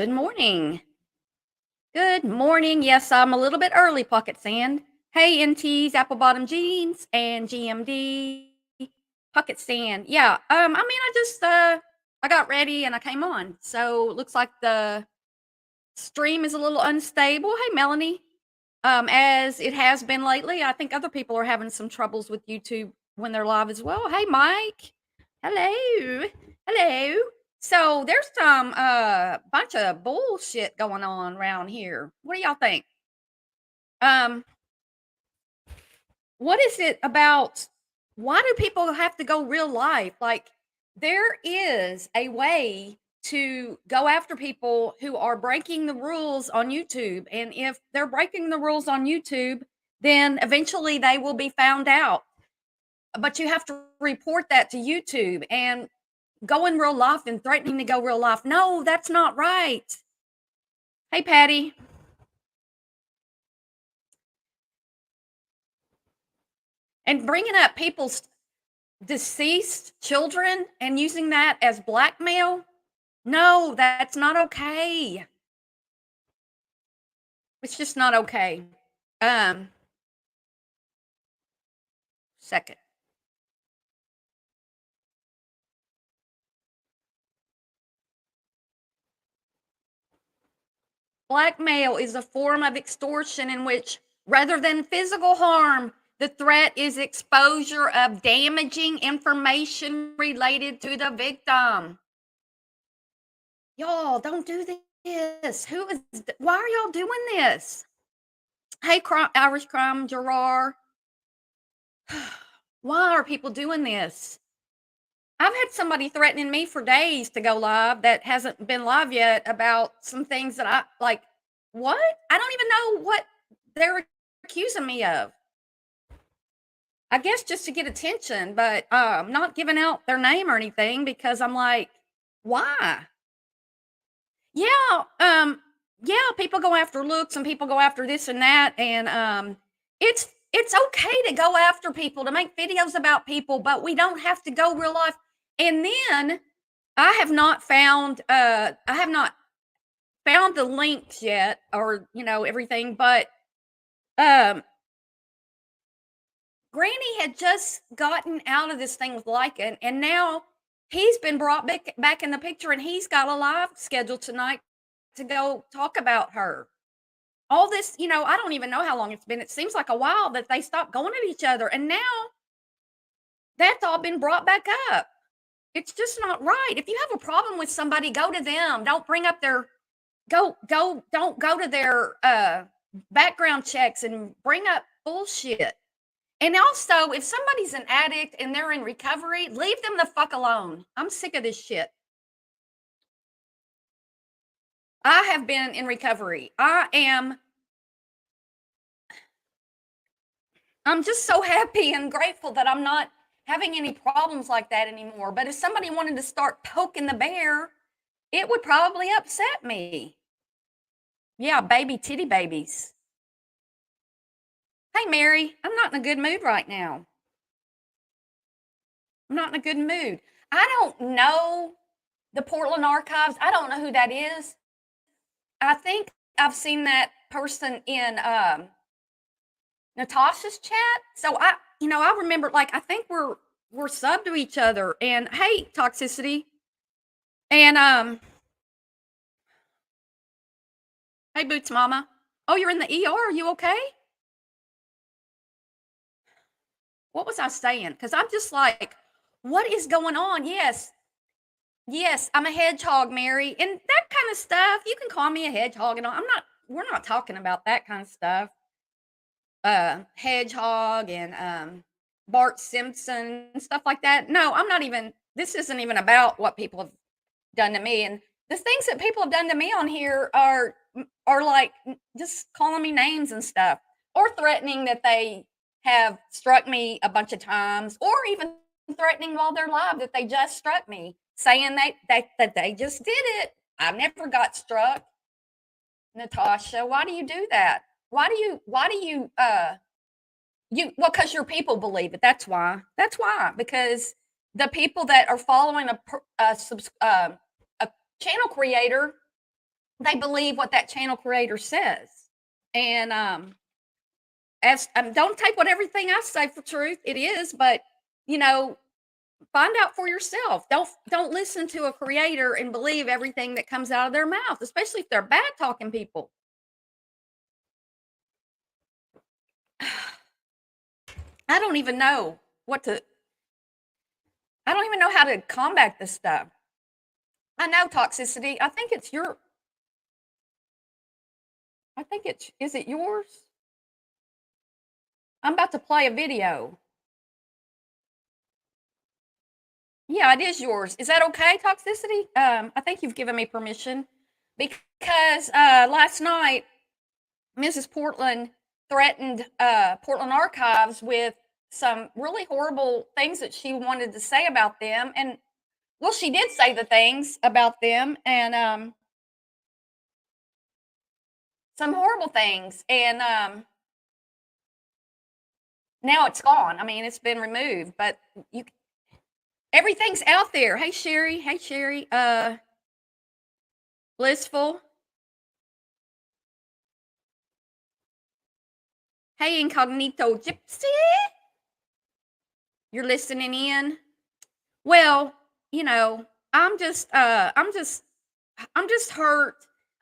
Good morning. Good morning. Yes, I'm a little bit early, Pocket Sand. Hey, NTs, Apple Bottom Jeans, and GMD, Pocket Sand. Yeah, I got ready and I came on. So looks like the stream is a little unstable. Hey, Melanie. As it has been lately, I think other people are having some troubles with YouTube when they're live as well. Hey, Mike. Hello. Hello. So there's some bunch of bullshit going on around here. What do y'all think? Um, what is it about? Why do people have to go real life? Like, there is a way to go after people who are breaking the rules on YouTube. And if they're breaking the rules on YouTube, then eventually they will be found out. But you have to report that to YouTube and go in real life and threatening to go real life. No, that's not right. Hey, Patty. And bringing up people's deceased children and using that as blackmail. No, that's not okay. It's just not okay. Um, Second. Blackmail is a form of extortion in which, rather than physical harm, the threat is exposure of damaging information related to the victim. Y'all don't do this. Why are y'all doing this? Hey, Irish Crime Gerard. Why are people doing this? I've had somebody threatening me for days to go live that hasn't been live yet about some things that I like. What? I don't even know what they're accusing me of. I guess just to get attention, but not giving out their name or anything because I'm like, why? Yeah, yeah, people go after looks and people go after this and that, and it's okay to go after people, to make videos about people, but we don't have to go real life. And then I have not found the links yet or everything, but um Granny had just gotten out of this thing with Lycan, and now he's been brought back in the picture, and he's got a live schedule tonight to go talk about her. All this, I don't even know how long it's been. It seems like a while that they stopped going at each other, and now that's all been brought back up. It's just not right. If you have a problem with somebody, go to them. Don't bring up their don't go to their background checks and bring up bullshit. And also, if somebody's an addict and they're in recovery, leave them the fuck alone. I'm sick of this shit. I have been in recovery. I'm just so happy and grateful that I'm not having any problems like that anymore. But if somebody wanted to start poking the bear, it would probably upset me. Yeah, baby titty babies. Hey, Mary, I'm not in a good mood right now. I'm not in a good mood. I don't know the Portland Archives. I don't know who that is. I think I've seen that person in Natasha's chat. So I remember, like, I think we're sub to each other. And hey, toxicity. And hey, Boots Mama. Oh, you're in the ER. Are you okay? What was I saying? Because I'm just like, what is going on? Yes, yes, I'm a hedgehog, Mary, and that kind of stuff. You can call me a hedgehog, and all. We're not talking about that kind of stuff. Hedgehog and Bart Simpson and stuff like that. No, I'm not even. This isn't even about what people have done to me, and the things that people have done to me on here are like just calling me names and stuff, or threatening that they have struck me a bunch of times, or even threatening while they're live that they just struck me, saying that they just did it. I never got struck. Natasha, why do you do that? Why do you well, because your people believe it. That's why. Because the people that are following a channel creator they believe what that channel creator says. And as don't take what everything I say for truth. It is, but you know, find out for yourself. Don't listen to a creator and believe everything that comes out of their mouth, especially if they're bad talking people. I don't even know what to I don't even know how to combat this stuff. I know toxicity. I think it's is it yours? I'm about to play a video. Yeah, it is yours. Is that okay, toxicity? I think you've given me permission because last night Mrs. Portland threatened Portland Archives with some really horrible things that she wanted to say about them, and well, she did say the things about them, and some horrible things, and now it's gone. I mean, it's been removed, but you everything's out there. Hey Sherry, hey Sherry, Blissful, hey Incognito Gypsy, you're listening in. Well, you know, I'm just hurt.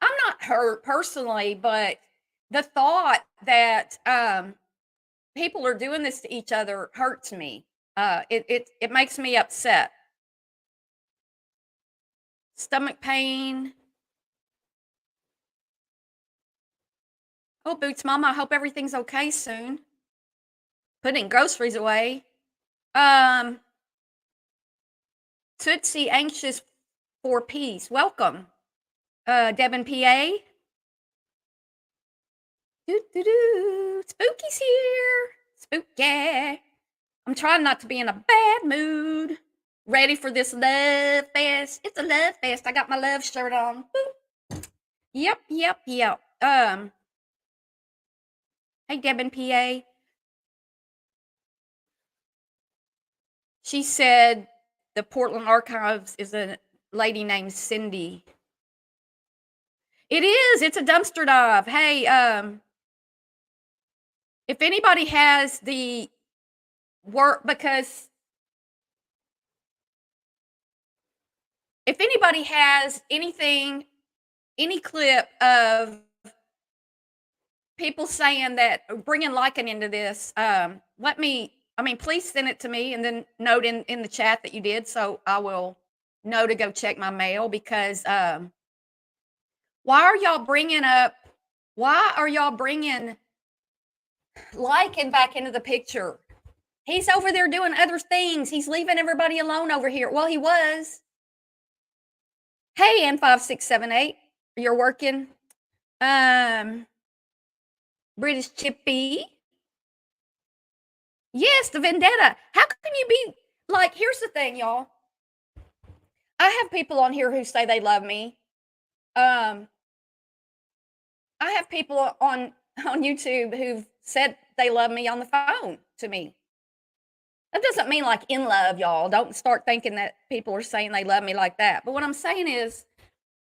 I'm not hurt personally, but the thought that people are doing this to each other hurts me. It makes me upset. Stomach pain. Oh, Boots Mama, I hope everything's okay soon. Putting groceries away. Um, Tootsie anxious for peace. Welcome, Devin PA. Doo doo doo. Spooky's here. Spooky. I'm trying not to be in a bad mood. Ready for this love fest. It's a love fest. I got my love shirt on. Boop. Yep, yep, yep. Hey Devin PA. She said the Portland Archives is a lady named Cindy. It is. It's a dumpster dive. Hey, if anybody has the work, because if anybody has anything, any clip of people saying that bringing Lycan into this, please send it to me and then note in the chat that you did, so I will know to go check my mail because why are y'all bringing Lycan back into the picture? He's over there doing other things. He's leaving everybody alone over here. Well, he was. Hey, N5678, you're working. British Chippy. Yes, the vendetta. How can you be like, here's the thing, y'all. I have people on here who say they love me. I have people on YouTube who've said they love me on the phone to me. That doesn't mean like in love, y'all. Don't start thinking that people are saying they love me like that. But what I'm saying is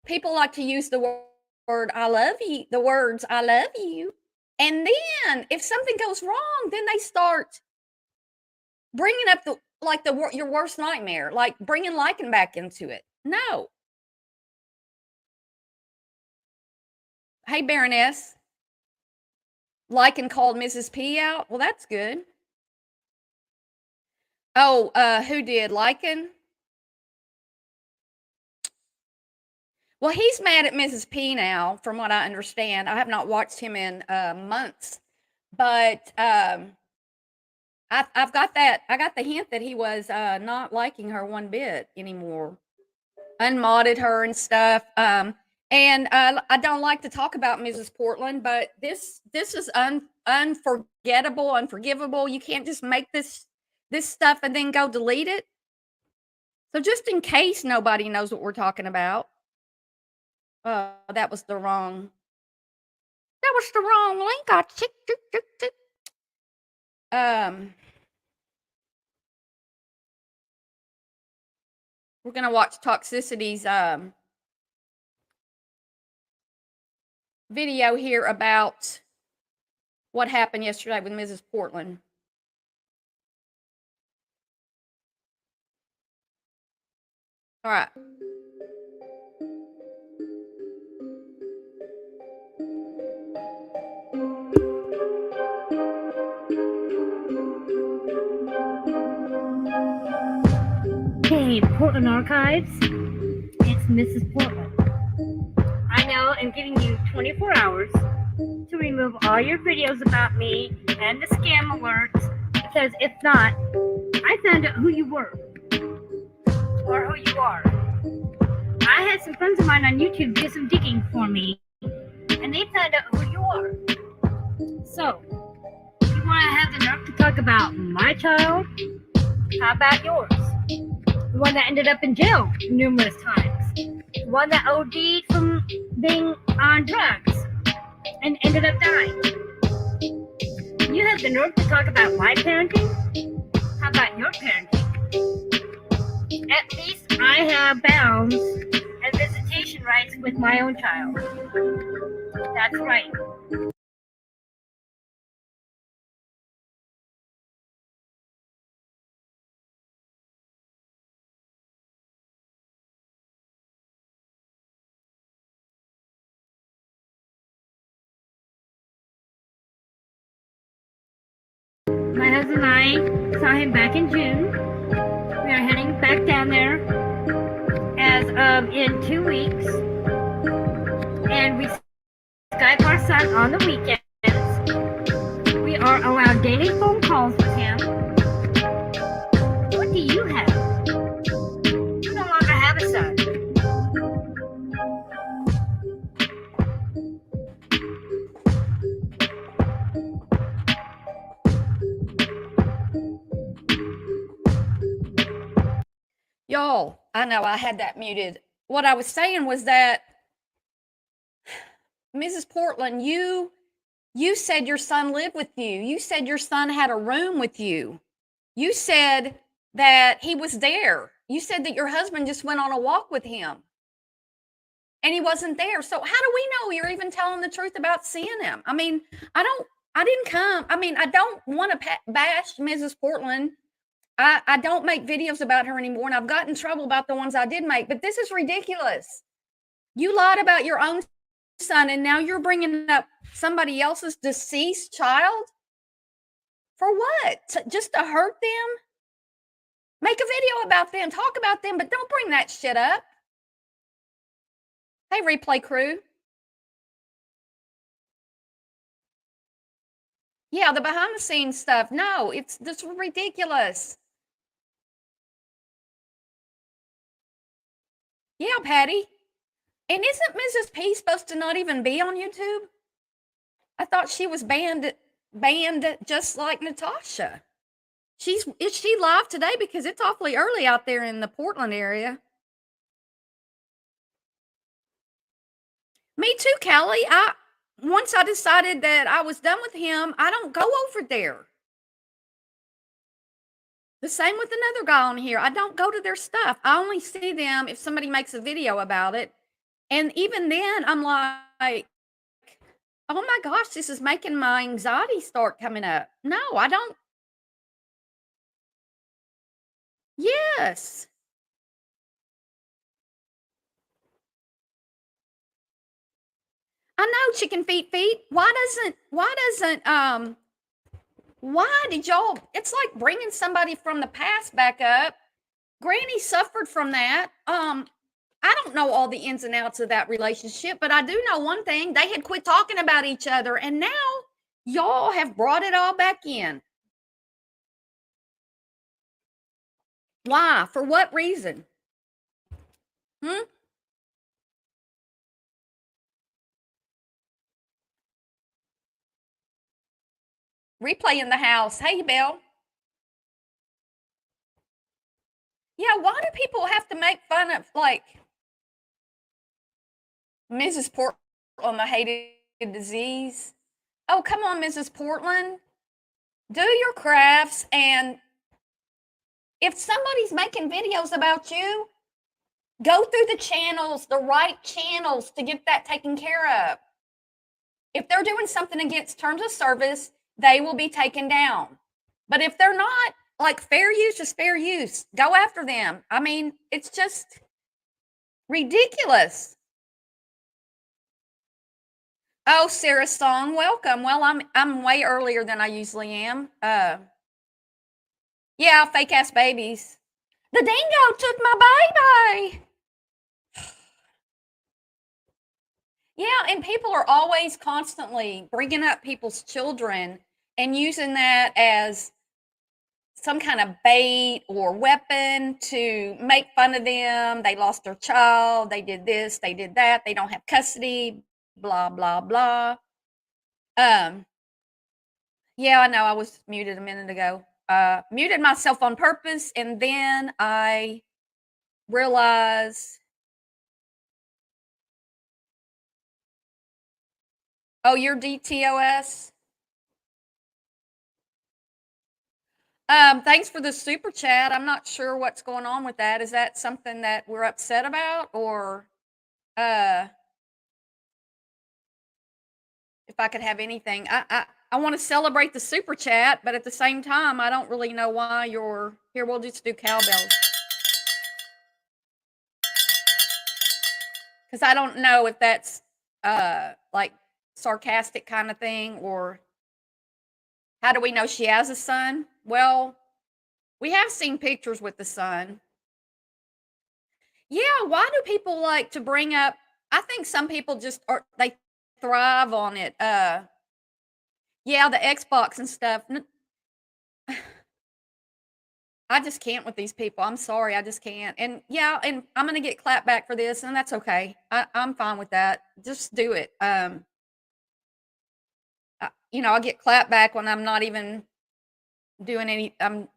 people like to use the word I love you, the words I love you. And then if something goes wrong, then they start bringing up your worst nightmare, like bringing Lycan back into it. No. Hey, Baroness. Lycan called Mrs. P out. Well, that's good. Oh, who did? Lycan? Well, he's mad at Mrs. P now, from what I understand. I have not watched him in months, but I've got that. I got the hint that he was not liking her one bit anymore. Unmodded her and stuff. And I don't like to talk about Mrs. Portland, but this is unforgettable, unforgivable. You can't just make this stuff and then go delete it. So just in case nobody knows what we're talking about, that was the wrong. That was the wrong link. I checked. We're gonna watch Toxicity's video here about what happened yesterday with Mrs. Portland. All right. Hey, Portland Archives. It's Mrs. Portland. I know I'm giving you 24 hours to remove all your videos about me and the scam alerts, because if not, I found out who you were or who you are. I had some friends of mine on YouTube do some digging for me, and they found out who you are. So, you want to have the nerve to talk about my child? How about yours? The one that ended up in jail numerous times. The one that OD'd from being on drugs and ended up dying. You have the nerve to talk about my parenting? How about your parenting? At least I have bounds and visitation rights with my own child. That's right. My husband and I saw him back in June. We are heading back down there as of in 2 weeks. And we Skype our son on the weekends. We are allowed daily phone calls with him. What do you have? You no longer have a son. Y'all, I know I had that muted. What I was saying was that Mrs. Portland, you said your son lived with you. You said your son had a room with you. You said that he was there. You said that your husband just went on a walk with him and he wasn't there. So how do we know you're even telling the truth about seeing him? I mean, I don't want to bash Mrs. Portland. I don't make videos about her anymore, and I've gotten in trouble about the ones I did make, but this is ridiculous. You lied about your own son, and now you're bringing up somebody else's deceased child? For what? Just to hurt them? Make a video about them, talk about them, but don't bring that shit up. Hey, replay crew. Yeah, the behind the scenes stuff. No, it's this ridiculous. Yeah, Patty. And isn't Mrs. P supposed to not even be on YouTube? I thought she was banned just like Natasha. Is she live today? Because it's awfully early out there in the Portland area. Me too, Callie. Once I decided that I was done with him, I don't go over there. The same with another guy on here. I don't go to their stuff. I only see them if somebody makes a video about it. And even then, I'm like, oh my gosh, this is making my anxiety start coming up. No, I don't. Yes. I know chicken feet. Why did y'all, it's like bringing somebody from the past back up. Granny suffered from that. I don't know all the ins and outs of that relationship, but I do know one thing. They had quit talking about each other, and now y'all have brought it all back in. Why? For what reason? Replay in the house. Hey, Bill. Yeah, why do people have to make fun of, like, Mrs. Portland, the hated disease? Oh, come on, Mrs. Portland. Do your crafts, and if somebody's making videos about you, go through the channels, the right channels to get that taken care of. If they're doing something against terms of service, they will be taken down. But if they're not, like, fair use is fair use. Go after them. I mean, it's just ridiculous. Oh, Sarah Song, welcome. Well, I'm way earlier than I usually am. Yeah, fake ass babies. The dingo took my baby. Yeah, and people are always constantly bringing up people's children and using that as some kind of bait or weapon to make fun of them. They lost their child. They did this. They did that. They don't have custody. Blah blah blah. Um. Yeah, I know. I was muted a minute ago. Muted myself on purpose, and then I realized. Oh, you're DTOS. Thanks for the super chat. I'm not sure what's going on with that. Is that something that we're upset about, or uh, if I could have anything? I want to celebrate the super chat, but at the same time, I don't really know why you're here. We'll just do cowbells because I don't know if that's like sarcastic kind of thing, or how do we know she has a son? Well, we have seen pictures with the son. Yeah, why do people like to bring up? I think some people just are they thrive on it. Yeah, the Xbox and stuff. I just can't with these people. I'm sorry, I just can't. And yeah, and I'm gonna get clapped back for this, and that's okay. I'm fine with that. Just do it. I'll get clapped back when I'm not even doing any. A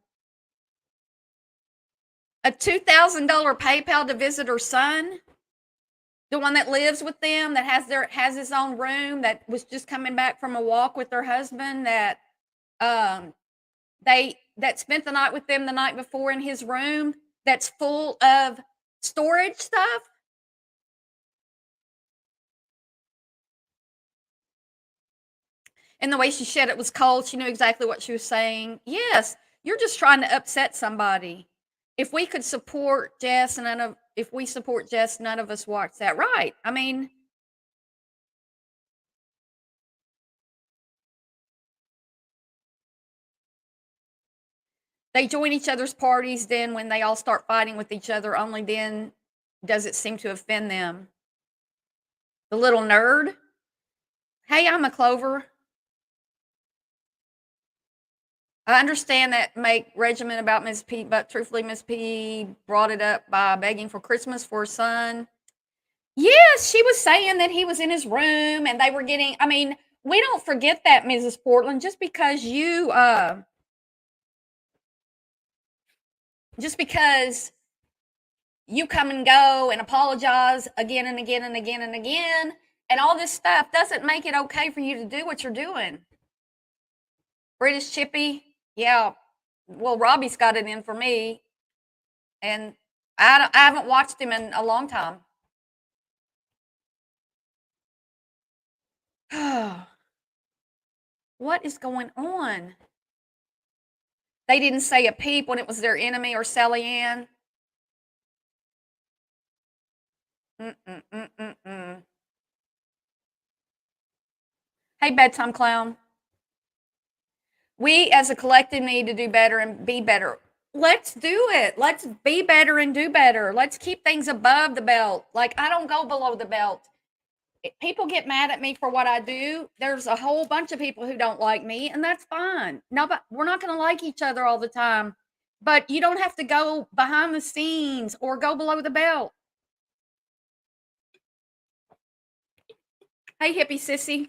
$2,000 PayPal to visit her son, the one that lives with them, that has his own room, that was just coming back from a walk with her husband, that um that spent the night with them the night before in his room, that's full of storage stuff. And the way she said it was cold, she knew exactly what she was saying. Yes, you're just trying to upset somebody. If we could support Jess, if we support Jess, none of us watch that, right? I mean, they join each other's parties. Then, when they all start fighting with each other, only then does it seem to offend them. The little nerd. Hey, I'm a Clover. I understand that make regimen about Miss P, but truthfully, Miss P brought it up by begging for Christmas for her son. Yes, she was saying that he was in his room and they were getting. I mean, we don't forget that, Mrs. Portland. Just because you come and go and apologize again and again and again and again, and all this stuff doesn't make it okay for you to do what you're doing. British Chippy, yeah. Well, Robbie's got it in for me, and I haven't watched him in a long time. What is going on? They didn't say a peep when it was their enemy or Sally Ann. Mm-mm-mm-mm-mm. Hey, bedtime clown. We as a collective need to do better and be better. Let's do it. Let's be better and do better. Let's keep things above the belt. Like, I don't go below the belt. People get mad at me for what I do. There's a whole bunch of people who don't like me, and that's fine. No, but we're not going to like each other all the time. But you don't have to go behind the scenes or go below the belt. Hey, hippie sissy.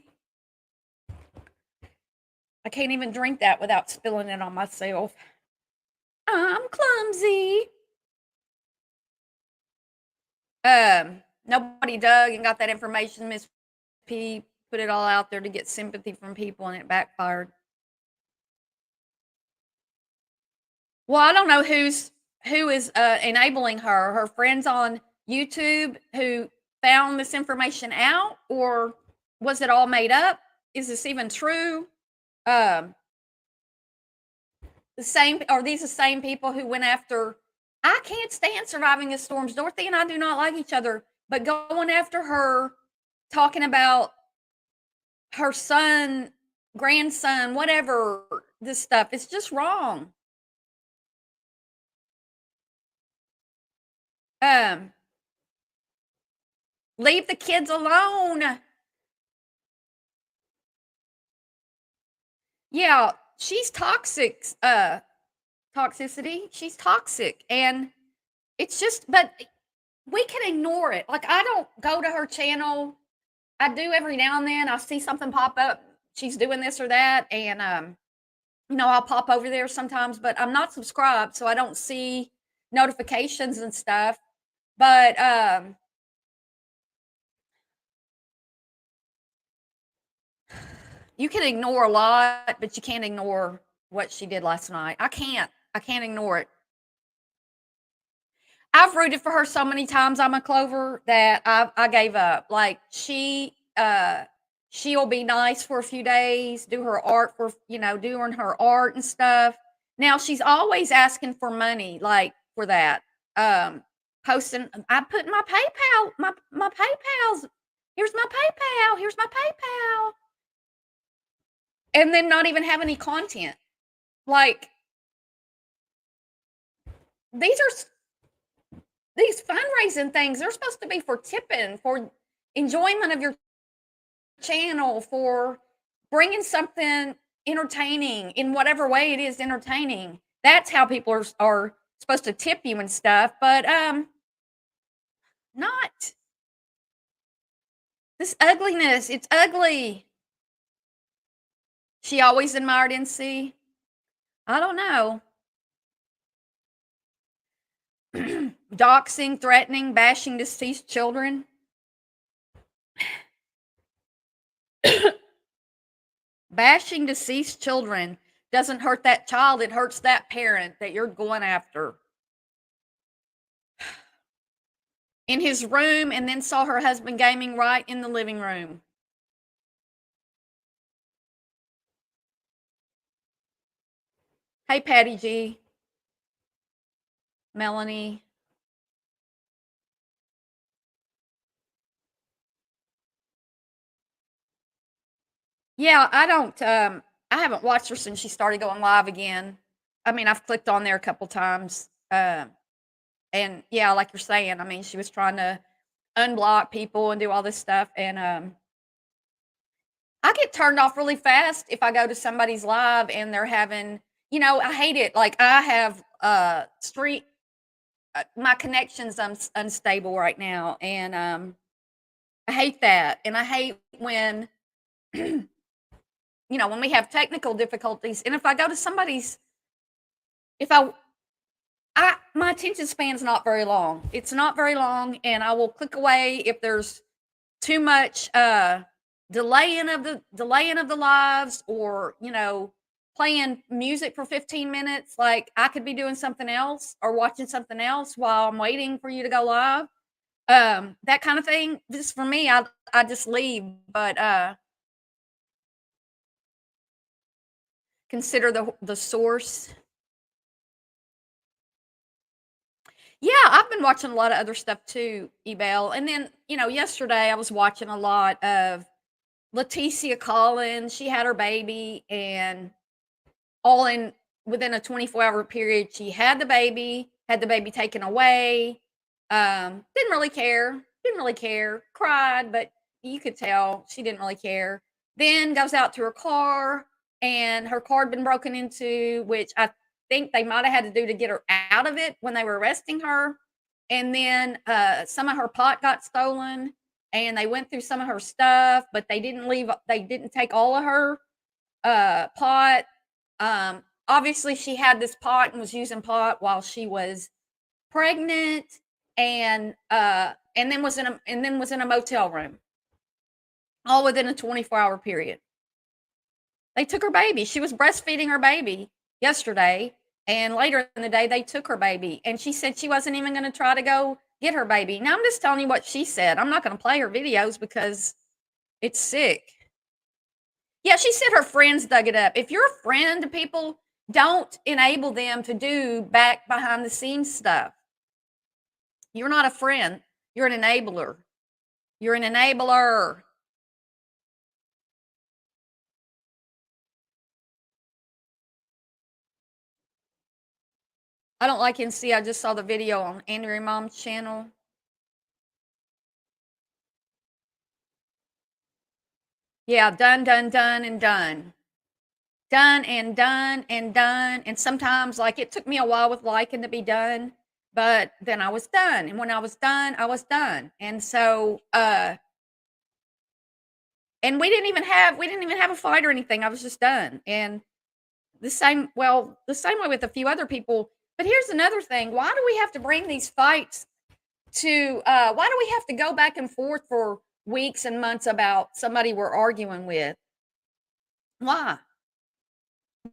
I can't even drink that without spilling it on myself. I'm clumsy. Nobody dug and got that information. Miss P put it all out there to get sympathy from people, and it backfired. Well, I don't know who is enabling her. Her friends on YouTube who found this information out, or Was it all made up? Is this even true? Um, the same are these the same people who went after I can't stand Surviving the Storms. Dorothy and I do not like each other, but going after her, talking about her son, grandson, whatever, this stuff, it's just wrong. Um, leave the kids alone. Yeah, she's toxic, toxicity. She's toxic, and it's just but we can ignore it. Like, I don't go to her channel. I do every now and then. I see something pop up. She's doing this or that, and I'll pop over there sometimes. But I'm not subscribed, so I don't see notifications and stuff. But you can ignore a lot, but you can't ignore what she did last night. I can't. I can't ignore it. I've rooted for her so many times, I'm a Clover, that I gave up. Like, she'll be nice for a few days, do her art for doing her art and stuff. Now she's always asking for money, like, for that. Posting I put my PayPal, my PayPal's here's my PayPal. And then not even have any content. Like, these are these fundraising things, they're supposed to be for tipping, for enjoyment of your channel, for bringing something entertaining in whatever way it is entertaining. That's how people are supposed to tip you and stuff, but not this ugliness. It's ugly. She always admired NC. I don't know. Doxing, threatening, bashing deceased children. Bashing deceased children doesn't hurt that child, it hurts that parent that you're going after. In his room, and then saw her husband gaming right in the living room. Hey, Patty G. Melanie. Yeah, I haven't watched her since she started going live again. I mean, I've clicked on there a couple times. And yeah, like you're saying, I mean, she was trying to unblock people and do all this stuff. And I get turned off really fast if I go to somebody's live and they're having, I hate it. Like, I have street my connection's unstable right now, and I hate that. And I hate when when we have technical difficulties. And if I go to somebody's, if I my attention span's not very long. It's not very long, and I will click away if there's too much delaying of the lives, or playing music for 15 minutes. Like, I could be doing something else or watching something else while I'm waiting for you to go live. That kind of thing. Just for me, I just leave. But consider the source. Yeah, I've been watching a lot of other stuff too, Ebel. And then, yesterday I was watching a lot of Leticia Collins. She had her baby, and all in within a 24-hour period, she had the baby taken away. Didn't really care. Didn't really care. Cried, but you could tell she didn't really care. Then goes out to her car, and her car had been broken into, which I think they might have had to do to get her out of it when they were arresting her. And then some of her pot got stolen, and they went through some of her stuff, but they didn't take all of her pot. Obviously she had this pot and was using pot while she was pregnant, and then was in a motel room, all within a 24-hour period. They took her baby. She was breastfeeding her baby yesterday, and later in the day they took her baby, and she said she wasn't even going to try to go get her baby. Now, I'm just telling you what she said. I'm not going to play her videos because It's sick. Yeah, she said her friends dug it up. If you're a friend to people, don't enable them to do back behind the scenes stuff. You're not a friend. You're an enabler. You're an enabler. I don't like NC. I just saw the video on Andrew Mom's channel. Yeah, done, done, done, and done. Done and done and done. And sometimes, like, it took me a while with liking to be done, but then I was done. And when I was done, I was done. And so, and we didn't even have a fight or anything. I was just done. And the same way with a few other people. But here's another thing. Why do we have to bring these fights to why do we have to go back and forth for weeks and months about somebody we're arguing with? Why?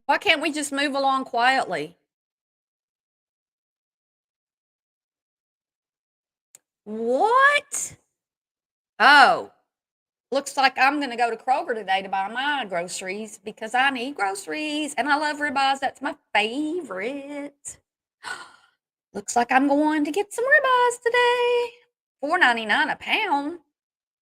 Why can't we just move along quietly? What? Oh, looks like I'm going to go to Kroger today to buy my groceries because I need groceries and I love ribeyes. That's my favorite. Looks like I'm going to get some ribeyes today. $4.99 a pound.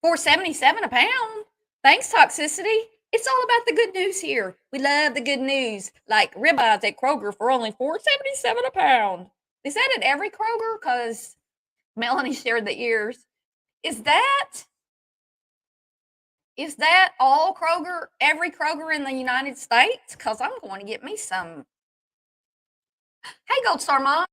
$4.77 a pound. Thanks, Toxicity. It's all about the good news here. We love the good news. Like ribeyes at Kroger for only $4.77 a pound. Is that at every Kroger? Because Melanie shared the ears. Is that all Kroger, every Kroger in the United States? Because I'm going to get me some. Hey, Gold Star Mom.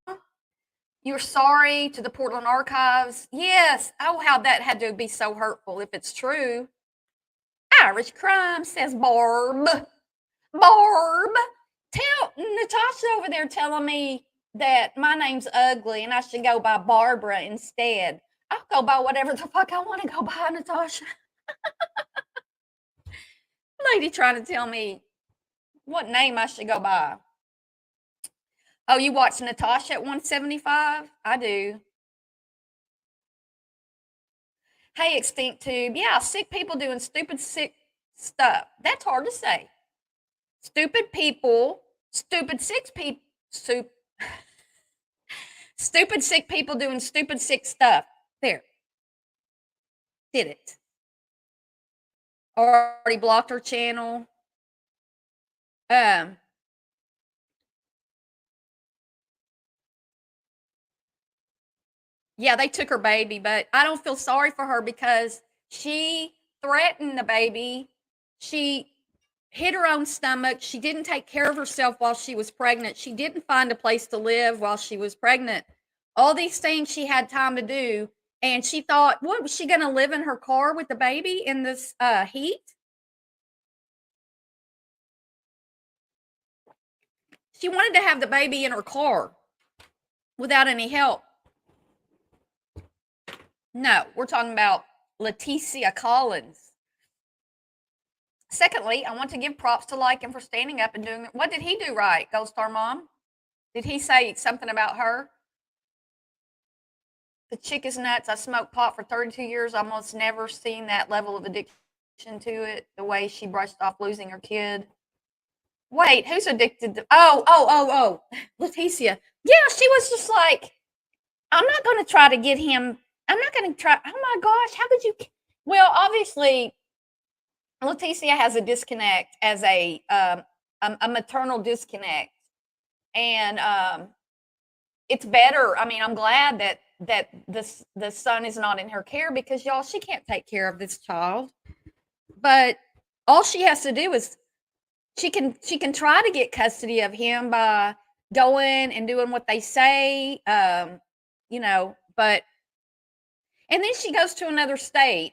You're sorry to the Portland Archives. Yes. Oh, how that had to be so hurtful if it's true. Irish crime, says Barb. Barb. Tell Natasha over there telling me that my name's ugly and I should go by Barbara instead. I'll go by whatever the fuck I want to go by, Natasha. Lady trying to tell me what name I should go by. Oh, you watch Natasha at 175? I do. Hey, Extinct Tube. Yeah, sick people doing stupid sick stuff. That's hard to say. Stupid people, stupid sick people, stupid sick people doing stupid sick stuff. There. Did it. Already blocked her channel. Um, yeah, they took her baby, but I don't feel sorry for her because she threatened the baby. She hit her own stomach. She didn't take care of herself while she was pregnant. She didn't find a place to live while she was pregnant. All these things she had time to do. And she thought, what was she going to live in her car with the baby in this heat? She wanted to have the baby in her car without any help. No, we're talking about Leticia Collins. Secondly, I want to give props to Lycan for standing up and doing it. What did he do right, Gold Star Mom? Did he say something about her? The chick is nuts. I smoked pot for 32 years. Almost never seen that level of addiction to it. The way she brushed off losing her kid. Wait, who's addicted to? Oh, Leticia. Yeah, she was just like, I'm not going to try to get him. I'm not going to try. Oh my gosh, how could you? Well, obviously, Leticia has a disconnect as a maternal disconnect, and it's better. I mean, I'm glad that the son is not in her care because y'all, she can't take care of this child. But all she has to do is she can try to get custody of him by going and doing what they say, but and then she goes to another state.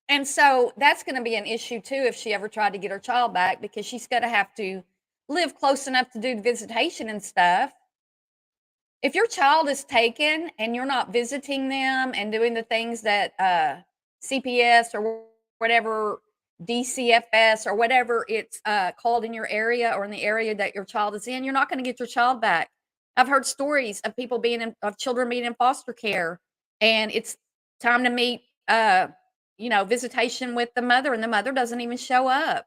And so that's going to be an issue too if she ever tried to get her child back because she's going to have to live close enough to do visitation and stuff. If your child is taken and you're not visiting them and doing the things that CPS or whatever, DCFS or whatever it's called in your area or in the area that your child is in, you're not going to get your child back. I've heard stories of of children being in foster care, and it's time to meet visitation with the mother, and the mother doesn't even show up.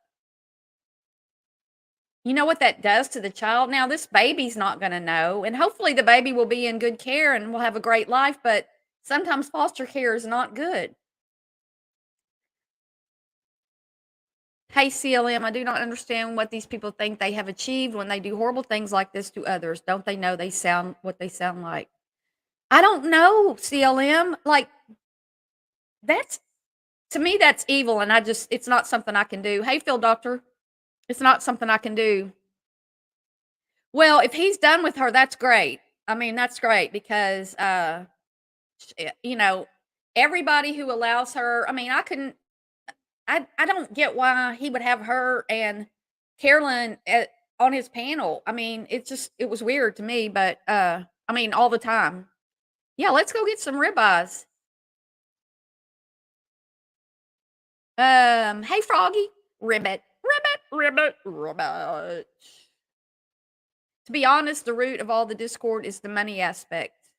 You know what that does to the child? Now, this baby's not gonna know, and hopefully the baby will be in good care and will have a great life, but sometimes foster care is not good. Hey, CLM, I do not understand what these people think they have achieved when they do horrible things like this to others. Don't they know they sound what they sound like? I don't know, CLM. Like, that's to me, that's evil, and it's not something I can do. Hey, Phil Doctor, it's not something I can do. Well, if he's done with her, that's great. I mean, that's great because, you know, everybody who allows her, I mean, I don't get why he would have her and Carolyn on his panel. I mean, it was weird to me, but, I mean, all the time. Yeah, let's go get some ribeyes. Hey, Froggy. Ribbit, ribbit, ribbit, ribbit. To be honest, the root of all the discord is the money aspect.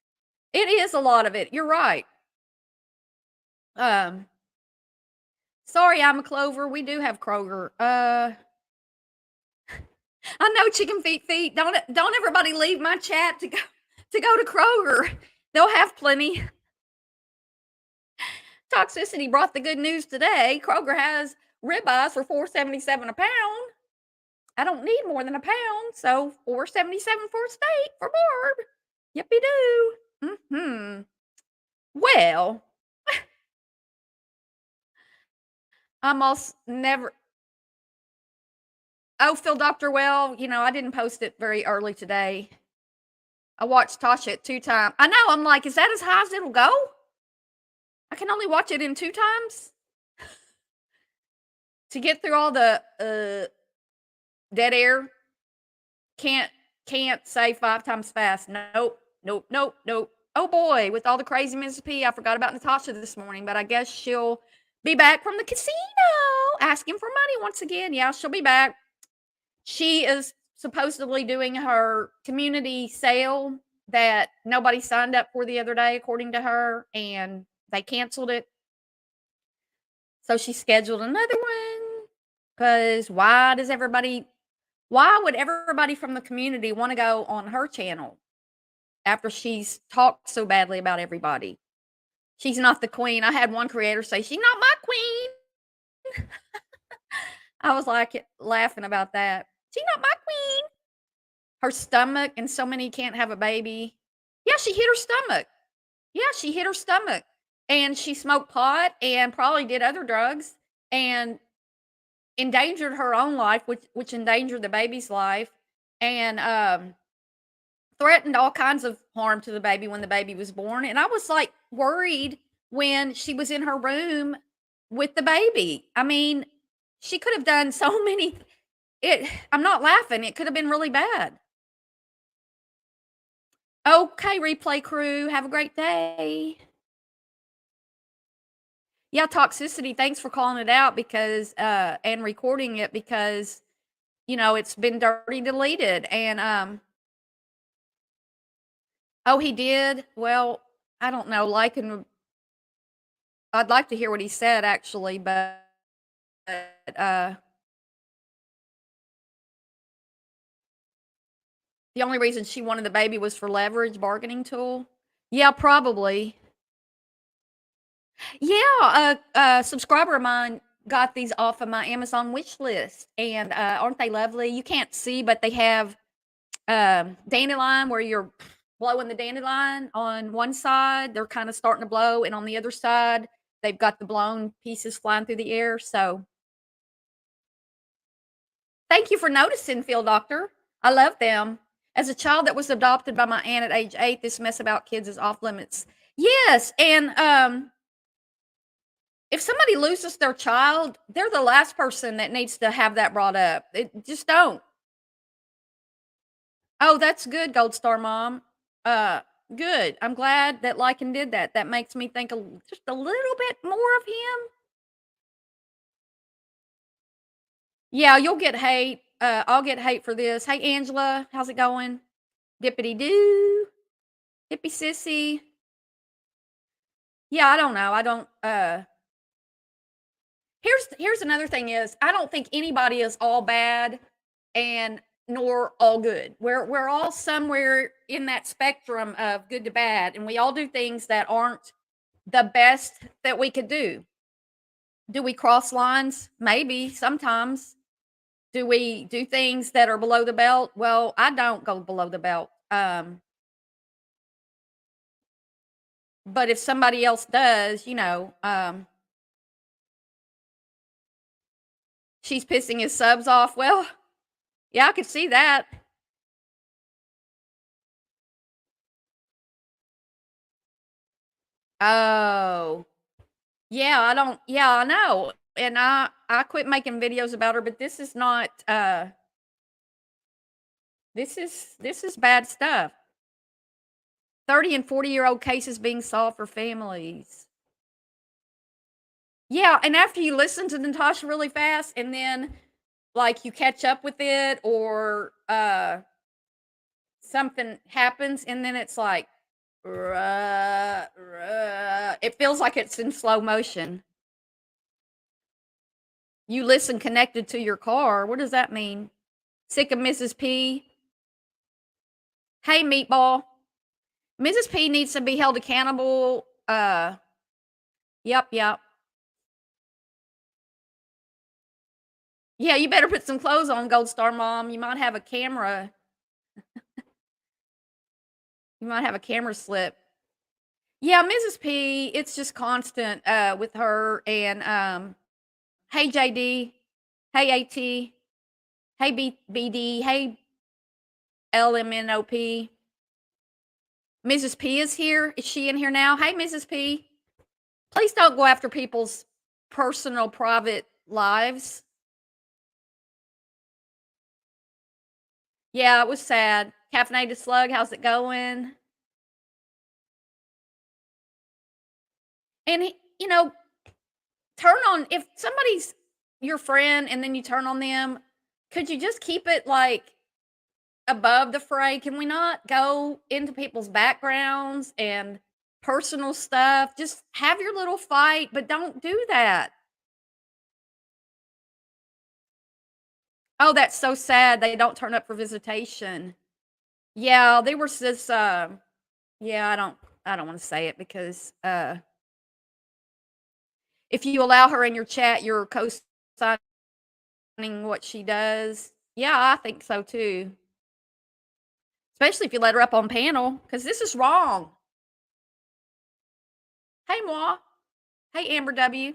It is a lot of it. You're right. Um, sorry, I'm a Clover. We do have Kroger. I know Chicken Feet. Don't everybody leave my chat to go to Kroger. They'll have plenty. Toxicity brought the good news today. Kroger has ribeyes for $4.77 a pound. I don't need more than a pound, so $4.77 for a steak for Barb. Yippee doo. Hmm. Well, I'm also never. Oh, Phil Doctor. Well, I didn't post it very early today. I watched Tasha at 2 times. I know. I'm like, is that as high as it'll go? I can only watch it in 2 times to get through all the dead air. Can't say 5 times fast. Nope. Nope. Nope. Nope. Oh boy, with all the crazy Mrs. P, I forgot about Natasha this morning, but I guess she'll be back from the casino asking for money once again. Yeah, she'll be back. She is supposedly doing her community sale that nobody signed up for the other day, according to her, and they canceled it. So she scheduled another one because why would everybody from the community want to go on her channel after she's talked so badly about everybody? She's not the queen. I had one creator say, she's not my queen. I was like laughing about that. She's not my queen. Her stomach, and so many can't have a baby. Yeah, she hit her stomach. Yeah, she hit her stomach. And she smoked pot and probably did other drugs and endangered her own life, which endangered the baby's life, and threatened all kinds of harm to the baby when the baby was born. And I was like worried when she was in her room with the baby. I mean, she could have done so many. I'm not laughing. It could have been really bad. Okay, replay crew, have a great day. Yeah, toxicity. Thanks for calling it out because and recording it because it's been dirty deleted and oh, he did. Well, I don't know. I'd like to hear what he said actually, but uh the only reason she wanted the baby was for leverage bargaining tool. Yeah, probably. Yeah, a subscriber of mine got these off of my Amazon wish list, and aren't they lovely? You can't see, but they have dandelion where you're blowing the dandelion on one side. They're kind of starting to blow, and on the other side, they've got the blown pieces flying through the air. So, thank you for noticing, Field Doctor. I love them. As a child that was adopted by my aunt at age 8, this mess about kids is off limits. Yes, and if somebody loses their child, they're the last person that needs to have that brought up. It just don't. Oh, that's good, Gold Star Mom. Uh, good. I'm glad that Lycan did that. That makes me think just a little bit more of him. Yeah, you'll get hate. I'll get hate for this. Hey, Angela, how's it going? Dippity doo. Hippie sissy. Yeah, I don't know. I don't. Here's another thing is I don't think anybody is all bad and nor all good. We're all somewhere in that spectrum of good to bad, and we all do things that aren't the best that we could do. Do we cross lines? Maybe sometimes. Do we do things that are below the belt? Well, I don't go below the belt. But if somebody else does, she's pissing his subs off. Well, yeah, I could see that. Oh, yeah, I know. And I quit making videos about her, but this is not this is bad stuff. 30 and 40-year-old cases being solved for families. Yeah, and after you listen to Natasha really fast and then like you catch up with it or something happens and then it's like it feels like it's in slow motion. You listen connected to your car. What does that mean? Sick of Mrs. P. Hey, Meatball. Mrs. P needs to be held accountable. Yep. Yeah, you better put some clothes on, Gold Star Mom. You might have a camera. You might have a camera slip. Yeah, Mrs. P, it's just constant with her and hey JD, hey AT, hey BD, hey LMNOP. Mrs. P is here. Is she in here now? Hey Mrs. P. Please don't go after people's personal private lives. Yeah, it was sad. Caffeinated Slug, how's it going? And turn on if somebody's your friend and then you turn on them, could you just keep it like above the fray? Can we not go into people's backgrounds and personal stuff? Just have your little fight, but don't do that. Oh, that's so sad. They don't turn up for visitation. Yeah, they were just yeah, I don't want to say it because if you allow her in your chat, you're co-signing what she does. Yeah, I think so too. Especially if you let her up on panel, because this is wrong. Hey, Moi. Hey, Amber W.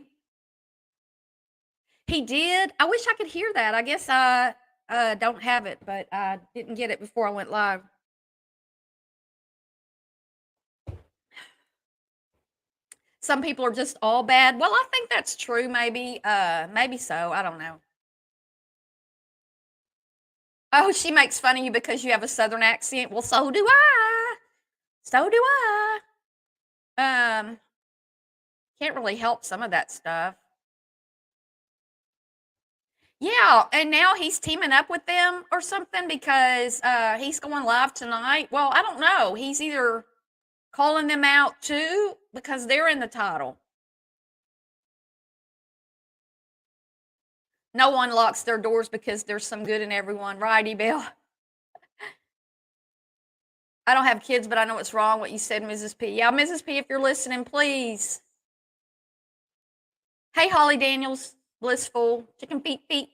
He did? I wish I could hear that. I guess I don't have it, but I didn't get it before I went live. Some people are just all bad. Well, I think that's true, maybe. Maybe so. I don't know. Oh, she makes fun of you because you have a southern accent. Well, so do I. So do I. Can't really help some of that stuff. Yeah, and now he's teaming up with them or something because he's going live tonight. Well, I don't know. He's either calling them out too because they're in the title. No one locks their doors because there's some good in everyone. Righty, Bill. I don't have kids, but I know what's wrong. What you said, Mrs. P. Yeah, Mrs. P, if you're listening, please. Hey, Holly Daniels, Blissful, Chicken Feet.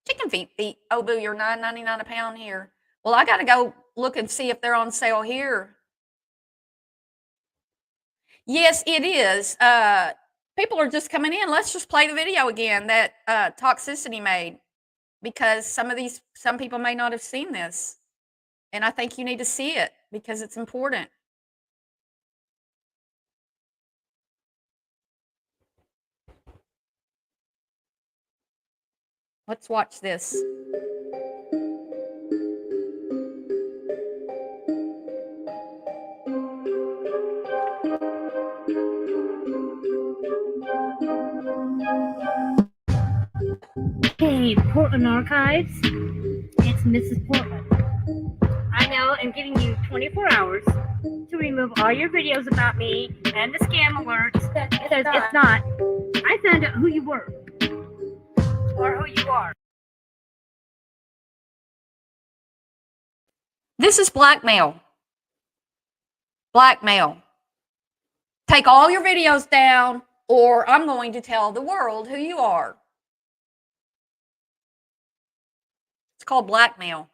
Chicken feet. Oh, boo, you're $9.99 a pound here. Well, I got to go look and see if they're on sale here. Yes, it is. People are just coming in. Let's just play the video again that Toxicity made because some people may not have seen this. And I think you need to see it because it's important. Let's watch this. Hey, Portland Archives, it's Mrs. Portland. I know I'm giving you 24 hours to remove all your videos about me and the scam alerts because it's not. I found out who you were. or who you are. This is blackmail. Blackmail. Take all your videos down, or I'm going to tell the world who you are. It's called blackmail.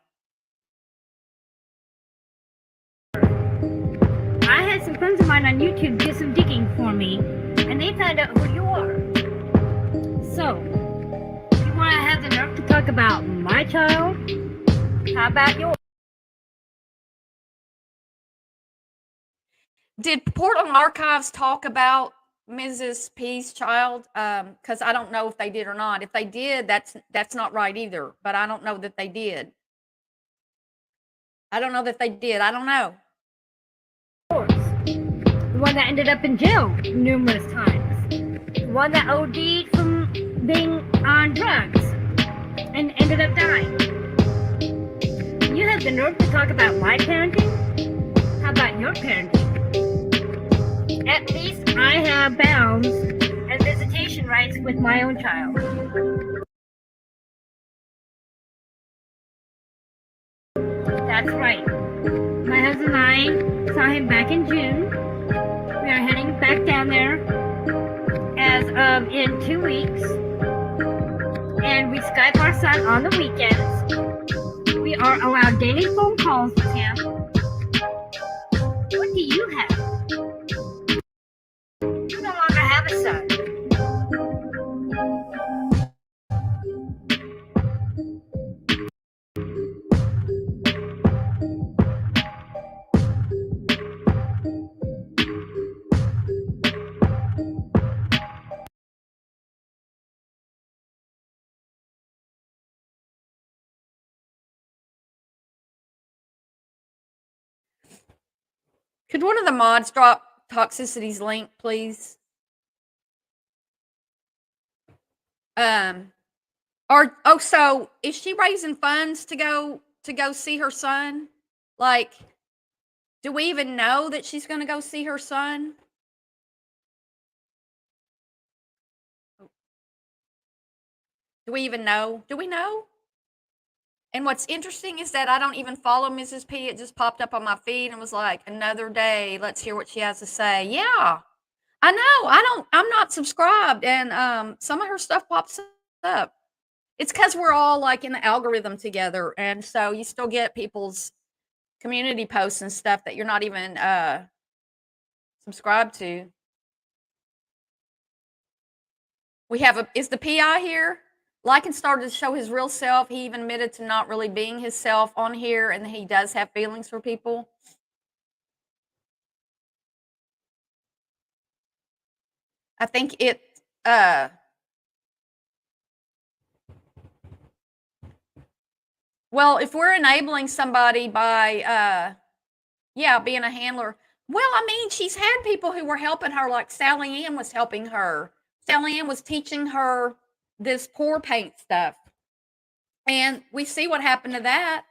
I had some friends of mine on YouTube do some digging for me, and they found out who you are. So, you want to have the nerve to talk about my child? How about yours? Did Portland Archives talk about Mrs. P's child? Because I don't know if they did or not. If they did, that's not right either. But I don't know that they did. I don't know that they did. I don't know. The one that ended up in jail numerous times. The one that OD'd from being on drugs and ended up dying. You have the nerve to talk about my parenting? How about your parenting? At least I have bounds and visitation rights with my own child. That's right. My husband and I saw him back in June. We are heading back down there as of in 2 weeks. And we Skype our son on the weekends. We are allowed daily phone calls with him. What do you have? You no longer have a son. Could one of the mods drop Toxicity's link, please? So is she raising funds to go see her son? Like, do we even know that she's going to go see her son? Do we even know? Do we know? And what's interesting is that I don't even follow Mrs. P. It just popped up on my feed and was like, another day. Let's hear what she has to say. Yeah, I know. I'm not subscribed. And some of her stuff pops up. It's because we're all like in the algorithm together. And so you still get people's community posts and stuff that you're not even subscribed to. We have is the PI here? Lycan started to show his real self. He even admitted to not really being his self on here, and he does have feelings for people. I think it well, if we're enabling somebody by being a handler. Well, I mean, she's had people who were helping her, like Sally Ann was helping her. Sally Ann was teaching her this pour paint stuff. And we see what happened to that.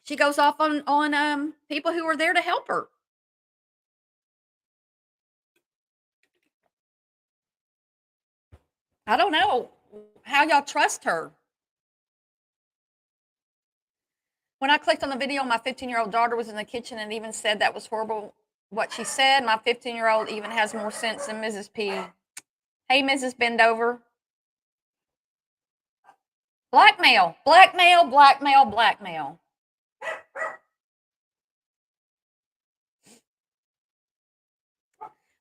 She goes off on people who were there to help her. I don't know how y'all trust her. When I clicked on the video, my 15-year-old daughter was in the kitchen and even said that was horrible what she said. My 15-year-old even has more sense than Mrs. P. Hey, Mrs. Bendover. Blackmail, blackmail, blackmail, blackmail.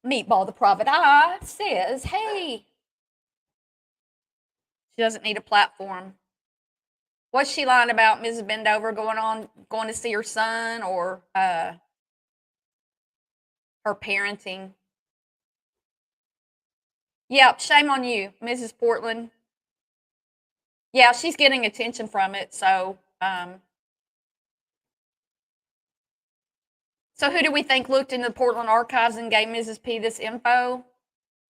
Meatball the Private Eye says, hey. She doesn't need a platform. What's she lying about, Mrs. Bendover, going to see her son or her parenting? Yep, shame on you, Mrs. Portland. Yeah, she's getting attention from it, so so who do we think looked into the Portland archives and gave Mrs. P this info?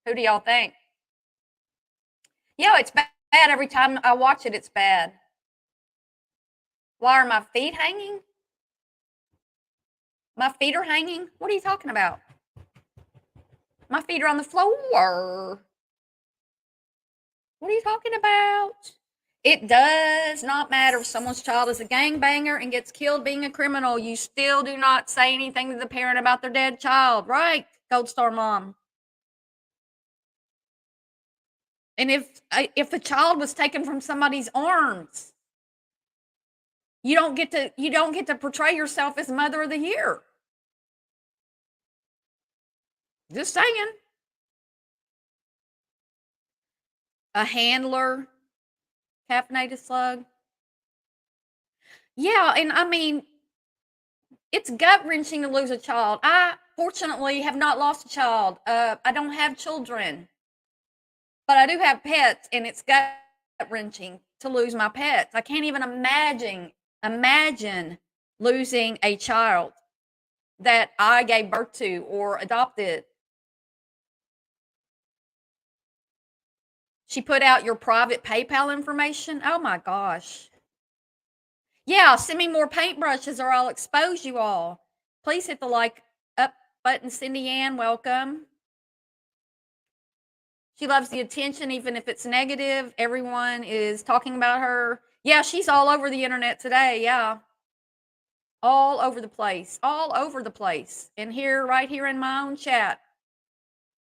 Who do y'all think? Yeah, it's bad. Every time I watch it, it's bad. Why are my feet hanging? My feet are hanging? What are you talking about? My feet are on the floor. What are you talking about? It does not matter if someone's child is a gangbanger and gets killed being a criminal. You still do not say anything to the parent about their dead child, right? Gold Star Mom. And if a child was taken from somebody's arms, you don't get to portray yourself as Mother of the Year. Just saying. A handler, caffeinated slug. Yeah, and I mean, it's gut wrenching to lose a child. I fortunately have not lost a child. I don't have children, but I do have pets, and it's gut wrenching to lose my pets. I can't even imagine losing a child that I gave birth to or adopted. She put out your private PayPal information. Oh my gosh. Yeah, send me more paintbrushes or I'll expose you all. Please hit the like up button. Cindy Ann, welcome. She loves the attention, even if it's negative. Everyone is talking about her. Yeah, she's all over the internet today. Yeah. All over the place. All over the place. And here, right here in my own chat.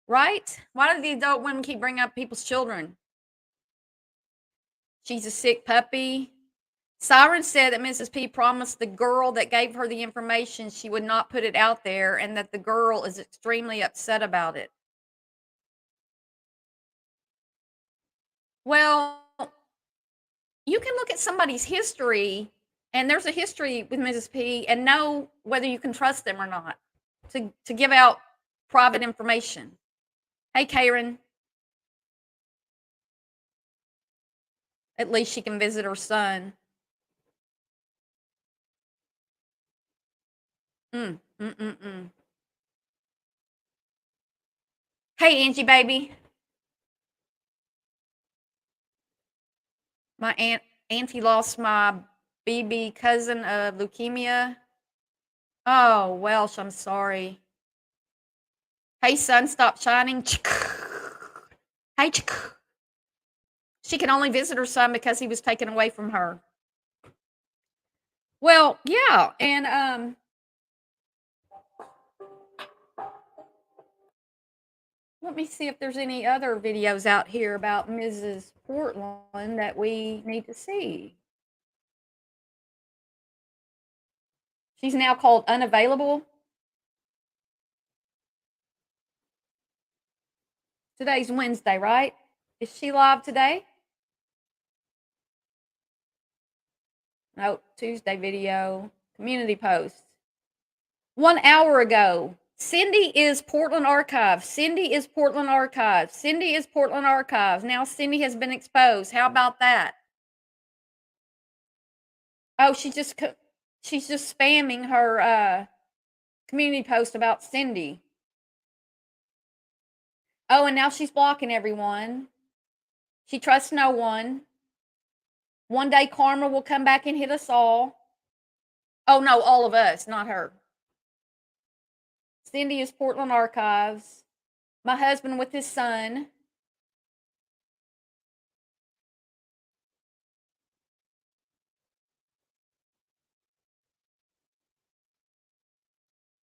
Right? Why do the adult women keep bringing up people's children? She's a sick puppy. Siren said that Mrs. P promised the girl that gave her the information she would not put it out there and that the girl is extremely upset about it. Well, you can look at somebody's history, and there's a history with Mrs. P, and know whether you can trust them or not to give out private information. Hey, Karen. At least she can visit her son. Mm. Hey, Angie, baby. My auntie lost my BB cousin of leukemia. Oh, Welsh, I'm sorry. Hey, sun, stop shining. Hey, she can only visit her son because he was taken away from her. Well, yeah, and let me see if there's any other videos out here about Mrs. Portland that we need to see. She's now called unavailable. Today's Wednesday, right? Is she live today? No, Tuesday video, community post. 1 hour ago, Cindy is Portland Archives. Cindy is Portland Archives. Cindy is Portland Archives. Now Cindy has been exposed. How about that? Oh, she's just spamming her community post about Cindy. Oh, and now she's blocking everyone. She trusts no one. One day karma will come back and hit us all. Oh no, all of us, not her. Cindy is Portland Archives. My husband with his son.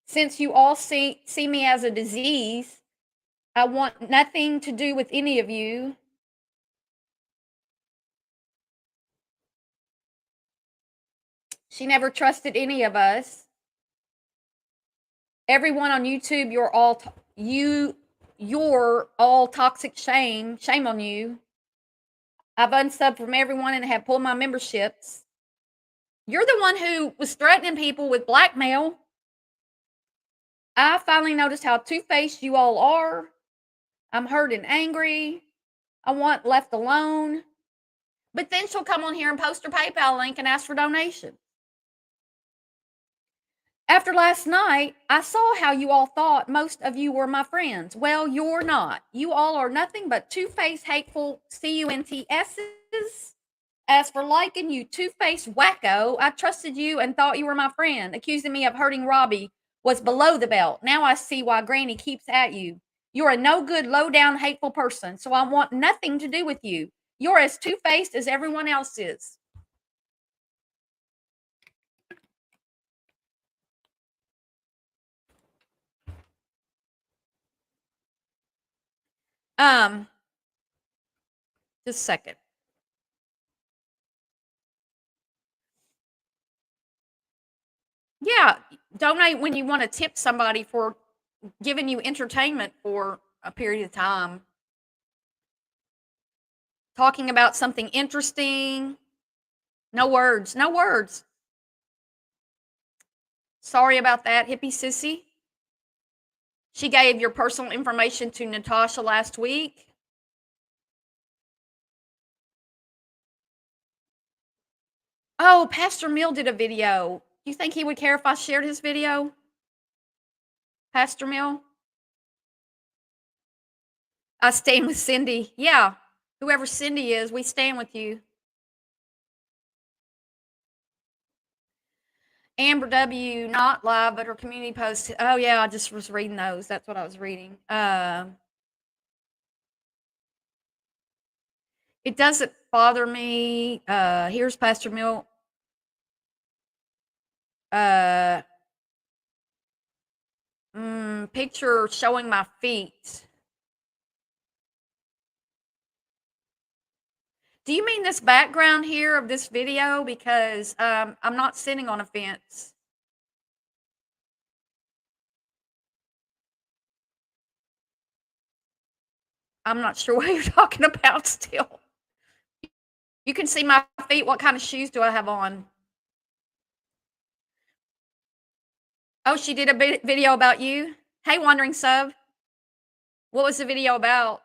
Since you all see me as a disease, I want nothing to do with any of you. She never trusted any of us. Everyone on YouTube, you're all toxic shame. Shame on you. I've unsubbed from everyone and have pulled my memberships. You're the one who was threatening people with blackmail. I finally noticed how two-faced you all are. I'm hurt and angry. I want left alone. But then she'll come on here and post her PayPal link and ask for donations. After last night, I saw how you all thought most of you were my friends. Well, you're not. You all are nothing but two-faced, hateful CUNTSs. As for liking you two-faced wacko, I trusted you and thought you were my friend. Accusing me of hurting Robbie was below the belt. Now I see why Granny keeps at you. You're a no-good, low-down, hateful person, so I want nothing to do with you. You're as two-faced as everyone else is. Um, just a second. Yeah, donate when you want to tip somebody for giving you entertainment for a period of time. Talking about something interesting. No words. No words. Sorry about that, hippie sissy. She gave your personal information to Natasha last week. Oh, Pastor Mill did a video. Do you think he would care if I shared his video? Pastor Mill? I stand with Cindy. Yeah. Whoever Cindy is, we stand with you. Amber W. Not live, but her community post. Oh, yeah. I just was reading those. That's what I was reading. It doesn't bother me. Here's Pastor Mill. Picture showing my feet. Do you mean this background here of this video? Because I'm not sitting on a fence. I'm not sure what you're talking about still. You can see my feet. What kind of shoes do I have on? Oh, she did a video about you? Hey, Wandering Sub. What was the video about?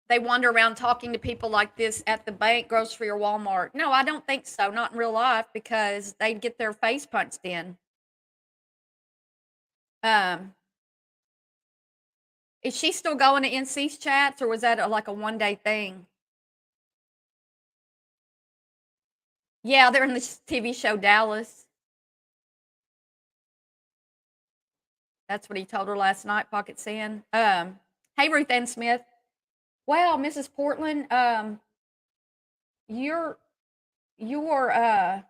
They wander around talking to people like this at the bank, grocery, or Walmart. No, I don't think so. Not in real life because they'd get their face punched in. Um, is she still going to NC's chats or was that like a one-day thing? Yeah, they're in this TV show Dallas. That's what he told her last night, Pocket Sand. Hey, Ruth Ann Smith. Wow, Mrs. Portland, you're you're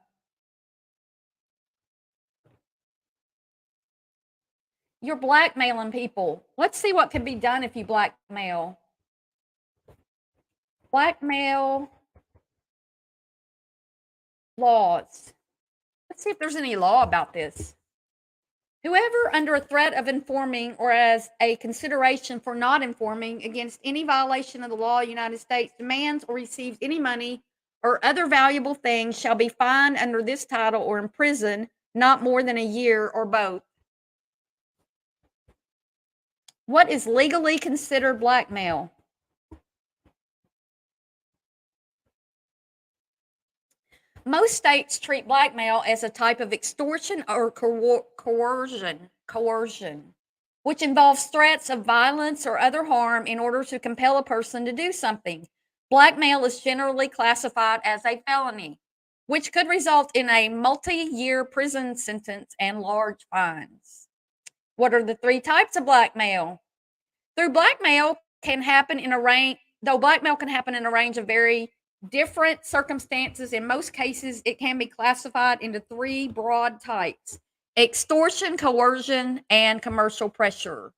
you're blackmailing people. Let's see what can be done if you blackmail. Blackmail laws. Let's see if there's any law about this. Whoever, under a threat of informing or as a consideration for not informing against any violation of the law of the United States, demands or receives any money or other valuable things shall be fined under this title or imprisoned not more than a year or both. What is legally considered blackmail? Most states treat blackmail as a type of extortion or coercion, which involves threats of violence or other harm in order to compel a person to do something. Blackmail is generally classified as a felony, which could result in a multi-year prison sentence and large fines. What are the three types of blackmail? Though blackmail can happen in a range of very different circumstances, in most cases, it can be classified into three broad types: extortion, coercion, and commercial pressure.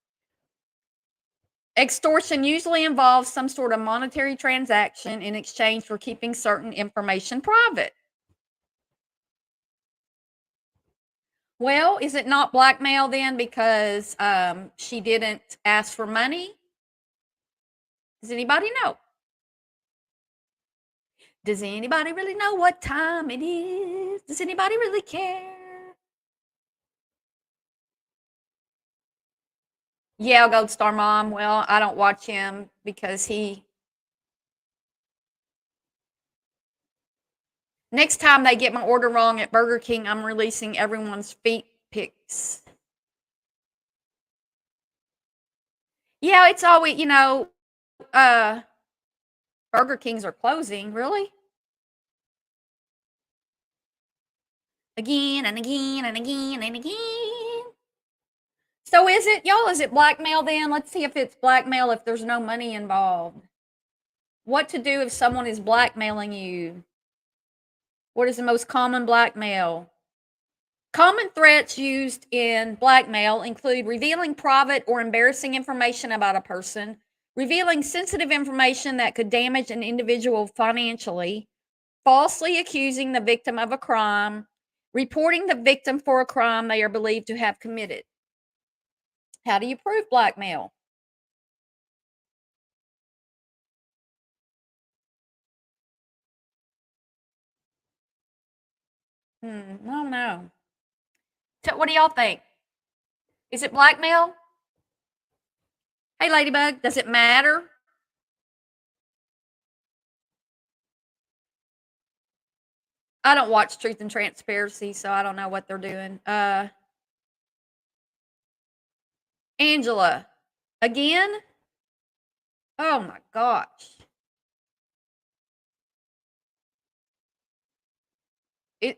Extortion usually involves some sort of monetary transaction in exchange for keeping certain information private. Well, is it not blackmail then because she didn't ask for money? Does anybody know? Does anybody really know what time it is? Does anybody really care? Yeah, Gold Star Mom. Well, I don't watch him because he. Next time they get my order wrong at Burger King, I'm releasing everyone's feet pics. Yeah, it's always, uh, Burger Kings are closing. Really? Again and again and again and again. So is it, y'all, is it blackmail then? Let's see if it's blackmail if there's no money involved. What to do if someone is blackmailing you? What is the most common blackmail? Common threats used in blackmail include revealing private or embarrassing information about a person, revealing sensitive information that could damage an individual financially, falsely accusing the victim of a crime, reporting the victim for a crime they are believed to have committed. How do you prove blackmail? I don't know. So what do y'all think? Is it blackmail? Hey, Ladybug, does it matter? I don't watch Truth and Transparency, so I don't know what they're doing. Angela, again? Oh my gosh.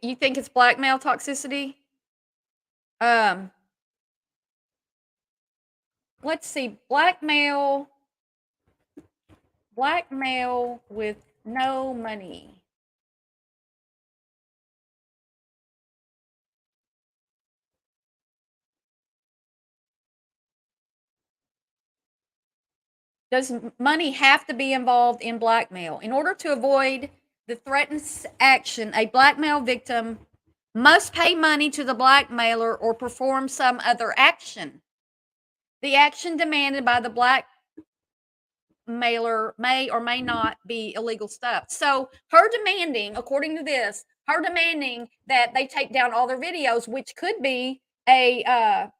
You think it's blackmail toxicity? Um, let's see. Blackmail with no money. Does money have to be involved in blackmail? In order to avoid the threatened action, a blackmail victim must pay money to the blackmailer or perform some other action. The action demanded by the blackmailer may or may not be illegal stuff. So, her demanding, according to this, her demanding that they take down all their videos, which could be making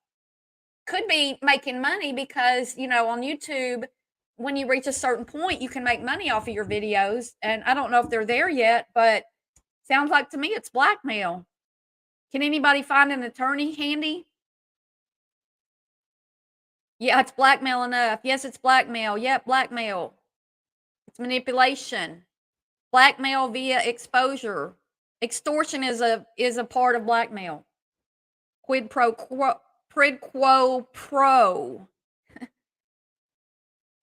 money because, on YouTube, when you reach a certain point, you can make money off of your videos. And I don't know if they're there yet, but sounds like to me it's blackmail. Can anybody find an attorney handy? Yeah, it's blackmail enough. Yes, it's blackmail. Yep, blackmail. It's manipulation. Blackmail via exposure. Extortion is a part of blackmail. Quid pro pro.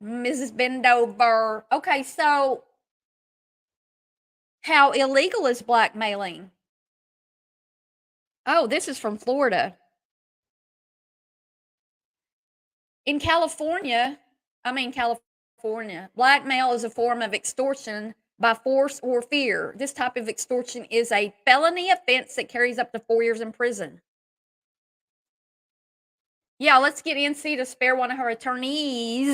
Mrs. Bendover. Okay, so how illegal is blackmailing? Oh, this is from Florida. In California, blackmail is a form of extortion by force or fear. This type of extortion is a felony offense that carries up to 4 years in prison. Yeah, let's get NC to spare one of her attorneys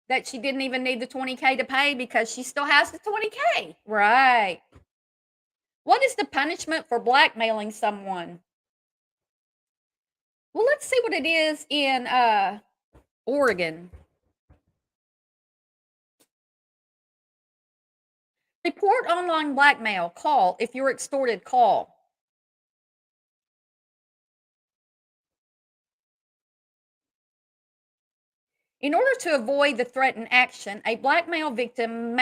that she didn't even need the 20K to pay because she still has the 20K. Right. What is the punishment for blackmailing someone? Well, let's see what it is in Oregon. Report online blackmail. Call if you're extorted. Call. In order to avoid the threatened action, a blackmail victim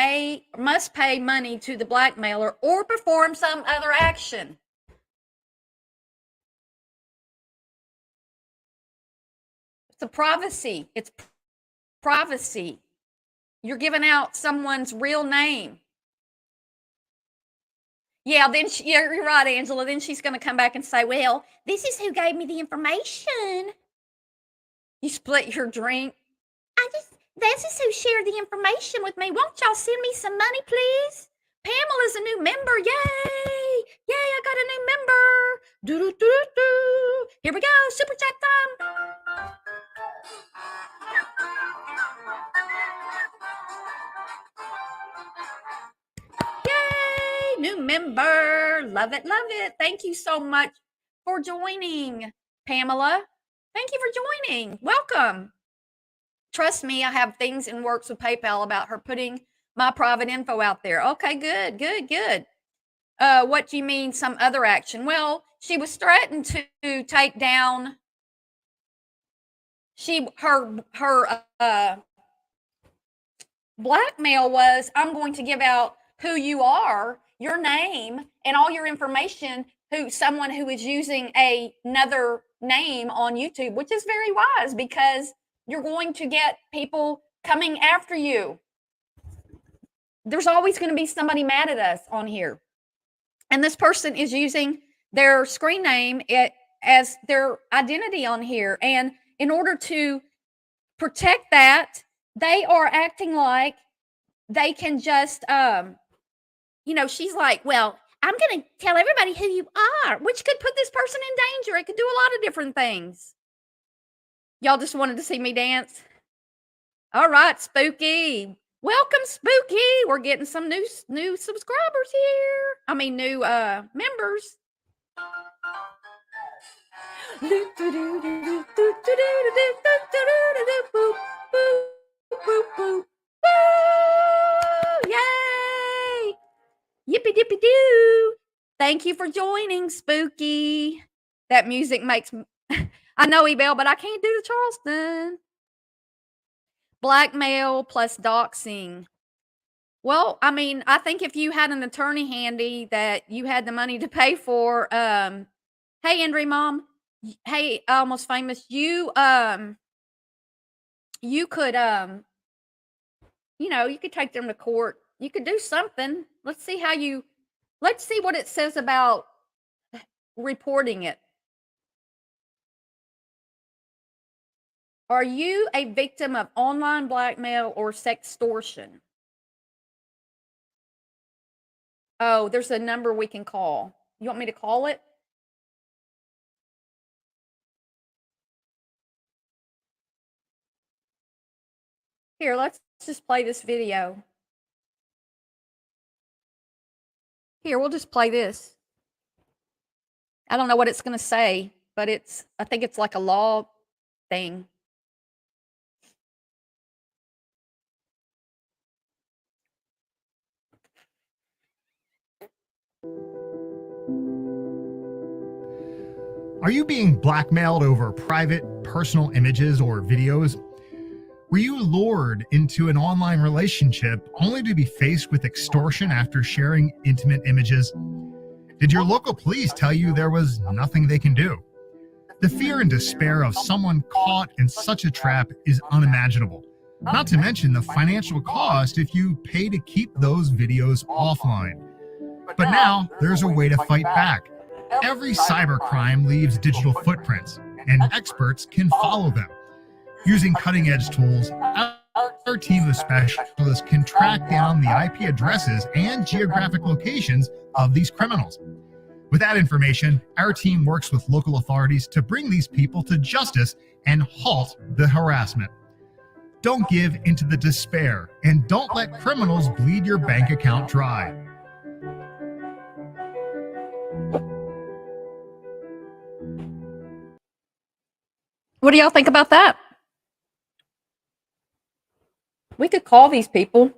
must pay money to the blackmailer or perform some other action. It's privacy. It's privacy. You're giving out someone's real name. Yeah, then you're right, Angela. Then she's going to come back and say, well, this is who gave me the information. You split your drink. This is who shared the information with me. Won't y'all send me some money, please? Pamela's a new member. Yay! Yay, I got a new member. Do-do-do-do-do. Here we go. Super chat time. Yay! New member. Love it. Love it. Thank you so much for joining, Pamela. Thank you for joining. Welcome. Trust me, I have things in works with PayPal about her putting my private info out there. Okay, good, good, good. What do you mean some other action? Well, she was threatened to take down her blackmail was, I'm going to give out who you are, your name, and all your information someone who is using another name on YouTube, which is very wise because you're going to get people coming after you. There's always going to be somebody mad at us on here. And this person is using their screen name as their identity on here. And in order to protect that, they are acting like they can just, she's like, well, I'm going to tell everybody who you are, which could put this person in danger. It could do a lot of different things. Y'all just wanted to see me dance? All right, Spooky. Welcome, Spooky. We're getting some new subscribers here. I mean, new members. Yay! Yippee dippy doo. Thank you for joining, Spooky. That music makes I know, Ebel, but I can't do the Charleston. Blackmail plus doxing. Well, I mean, I think if you had an attorney handy that you had the money to pay for, hey, Andre Mom, hey, Almost Famous, you could, you could take them to court. You could do something. Let's see what it says about reporting it. Are you a victim of online blackmail or sextortion? Oh, there's a number we can call. You want me to call it? Here, let's just play this video. Here, we'll just play this. I don't know what it's going to say, but I think it's like a law thing. Are you being blackmailed over private, personal images or videos? Were you lured into an online relationship only to be faced with extortion after sharing intimate images? Did your local police tell you there was nothing they can do? The fear and despair of someone caught in such a trap is unimaginable. Not to mention the financial cost if you pay to keep those videos offline. But now there's a way to fight back. Every cybercrime leaves digital footprints, and experts can follow them. Using cutting-edge tools, our team of specialists can track down the IP addresses and geographic locations of these criminals. With that information, our team works with local authorities to bring these people to justice and halt the harassment. Don't give into the despair, and don't let criminals bleed your bank account dry. What do y'all think about that? We could call these people.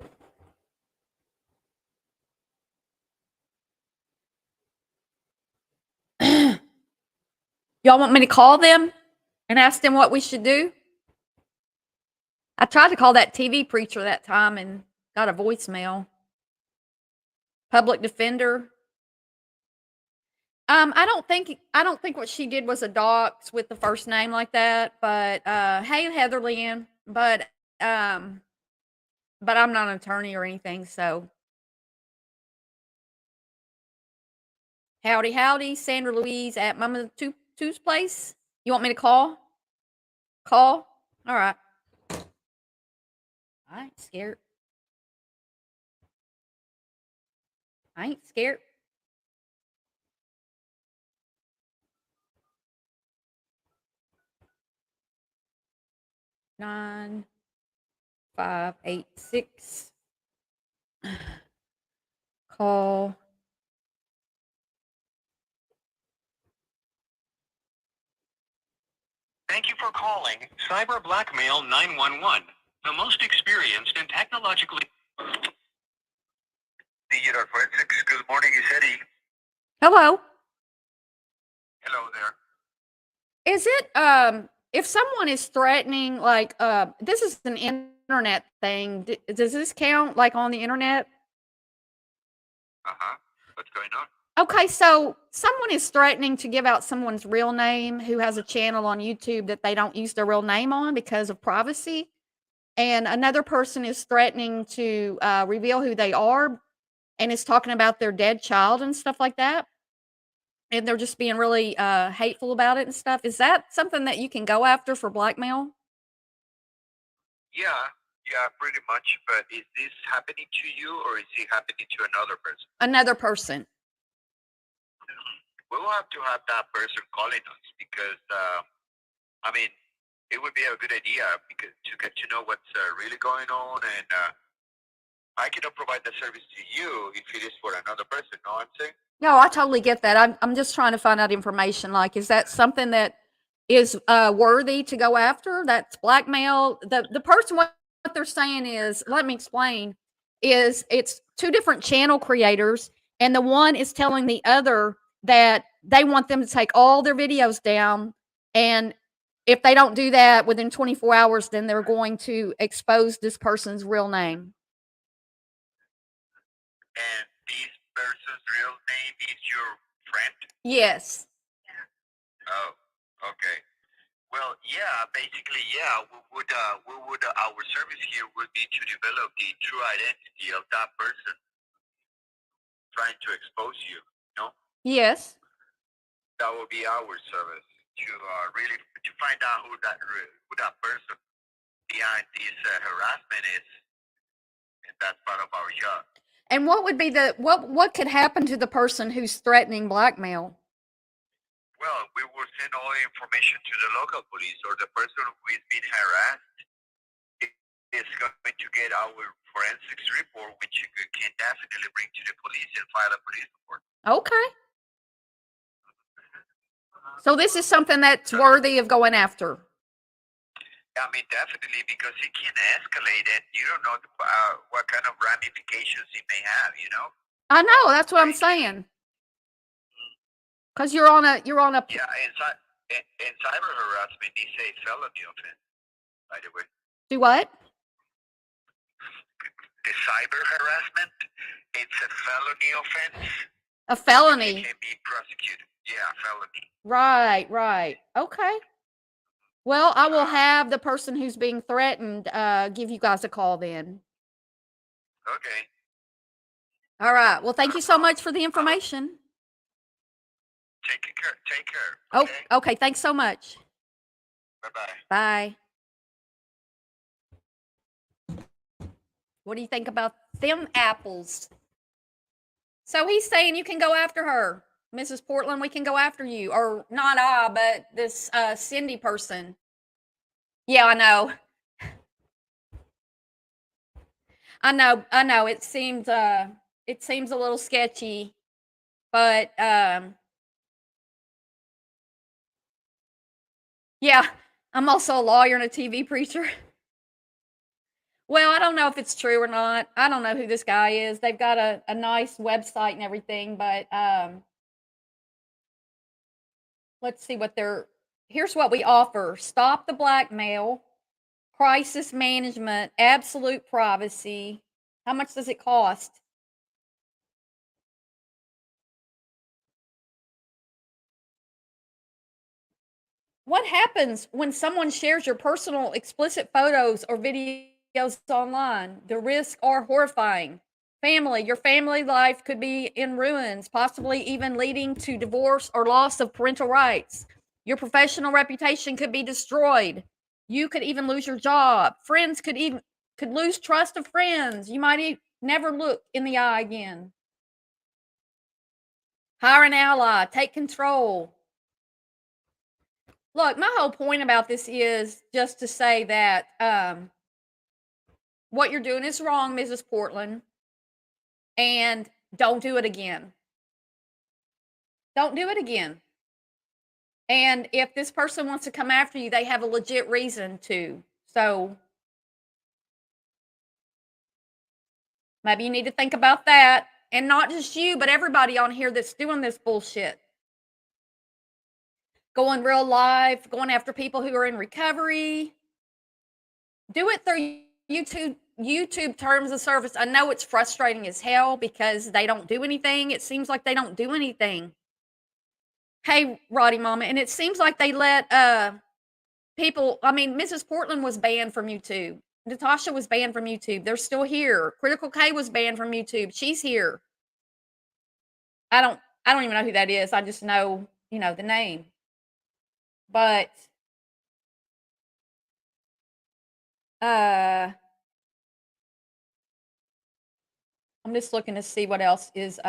Y'all want me to call them and ask them what we should do? I tried to call that TV preacher that time and got a voicemail. Public defender. I don't think what she did was a dox with the first name like that. But hey, Heather Lynn. But I'm not an attorney or anything, so. Howdy, Sandra Louise at Mama Two's place. You want me to call? Call? All right. I ain't scared. I ain't scared. Nine, 5, 8, 6. Call. Thank you for calling Cyber Blackmail 911, the most experienced and technologically... Digital Forensics, good morning, it's Eddie. Hello. Hello there. Is it, if someone is threatening, like, this is an internet thing, does this count, like, on the internet? Uh-huh. What's going on? Okay, so someone is threatening to give out someone's real name who has a channel on YouTube that they don't use their real name on because of privacy. And another person is threatening to reveal who they are and is talking about their dead child and stuff like that. And they're just being really hateful about it and stuff. Is that something that you can go after for blackmail? Yeah, yeah, pretty much. But is this happening to you or is it happening to another person? Another person. We will have to have that person calling us because, I mean, it would be a good idea because to get to know what's really going on, and I cannot provide the service to you if it is for another person. Know what I'm saying? No, I totally get that. I'm just trying to find out information. Like, is that something that is worthy to go after? That's blackmail. The person, what they're saying is, let me explain, is it's two different channel creators, and the one is telling the other that they want them to take all their videos down, and if they don't do that within 24 hours, then they're going to expose this person's real name. And this person's real name is your friend? Yes. Oh, okay. Well, yeah, basically, yeah, our service here would be to develop the true identity of that person trying to expose you. You know, Yes. that would be our service to really to find out who that person behind this harassment is, and that's part of our job. And what would be what could happen to the person who's threatening blackmail? Well, we will send all the information to the local police, or the person who is being harassed is going to get our forensics report, which you can definitely bring to the police and file a police report. Okay. So this is something that's worthy of going after. I mean, definitely, because it can escalate, and you don't know what kind of ramifications it may have. You know. I know, that's what I'm saying. Because you're on a Yeah, and cyber harassment is a felony offense, by the way. do what? The cyber harassment, it's a felony offense. A felony. It can be prosecuted. Yeah, felony. Right. Okay. Well, I will have the person who's being threatened give you guys a call then. Okay. All right. Well, thank you so much for the information. Take care. Take care. Oh, okay. Thanks so much. Bye-bye. Bye. What do you think about them apples? So he's saying you can go after her. Mrs. Portland, we can go after you. Or not I, but this Cindy person. Yeah, I know. I know. It seems a little sketchy, but yeah, I'm also a lawyer and a TV preacher. Well, I don't know if it's true or not. I don't know who this guy is. They've got a nice website and everything, but let's see what here's what we offer. Stop the blackmail, crisis management, absolute privacy. How much does it cost? What happens when someone shares your personal explicit photos or videos online? The risks are horrifying. Your family life could be in ruins, possibly even leading to divorce or loss of parental rights. Your professional reputation could be destroyed. You could even lose your job. Friends could lose trust of friends. You might never look in the eye again. Hire an ally, take control. Look, my whole point about this is just to say that what you're doing is wrong, Mrs. Portland, and don't do it again. Don't do it again. And if this person wants to come after you, they have a legit reason to. So maybe you need to think about that. And not just you, but everybody on here that's doing this bullshit. Going real live, going after people who are in recovery. Do it through YouTube YouTube terms of service. I know it's frustrating as hell because they don't do anything. It seems like they don't do anything. Hey, Roddy Mama, and it seems like they let people. I mean, Mrs. Portland was banned from YouTube. Natasha was banned from YouTube. They're still here. Critical K was banned from YouTube. She's here. I don't even know who that is. I just know, the name. But I'm just looking to see what else is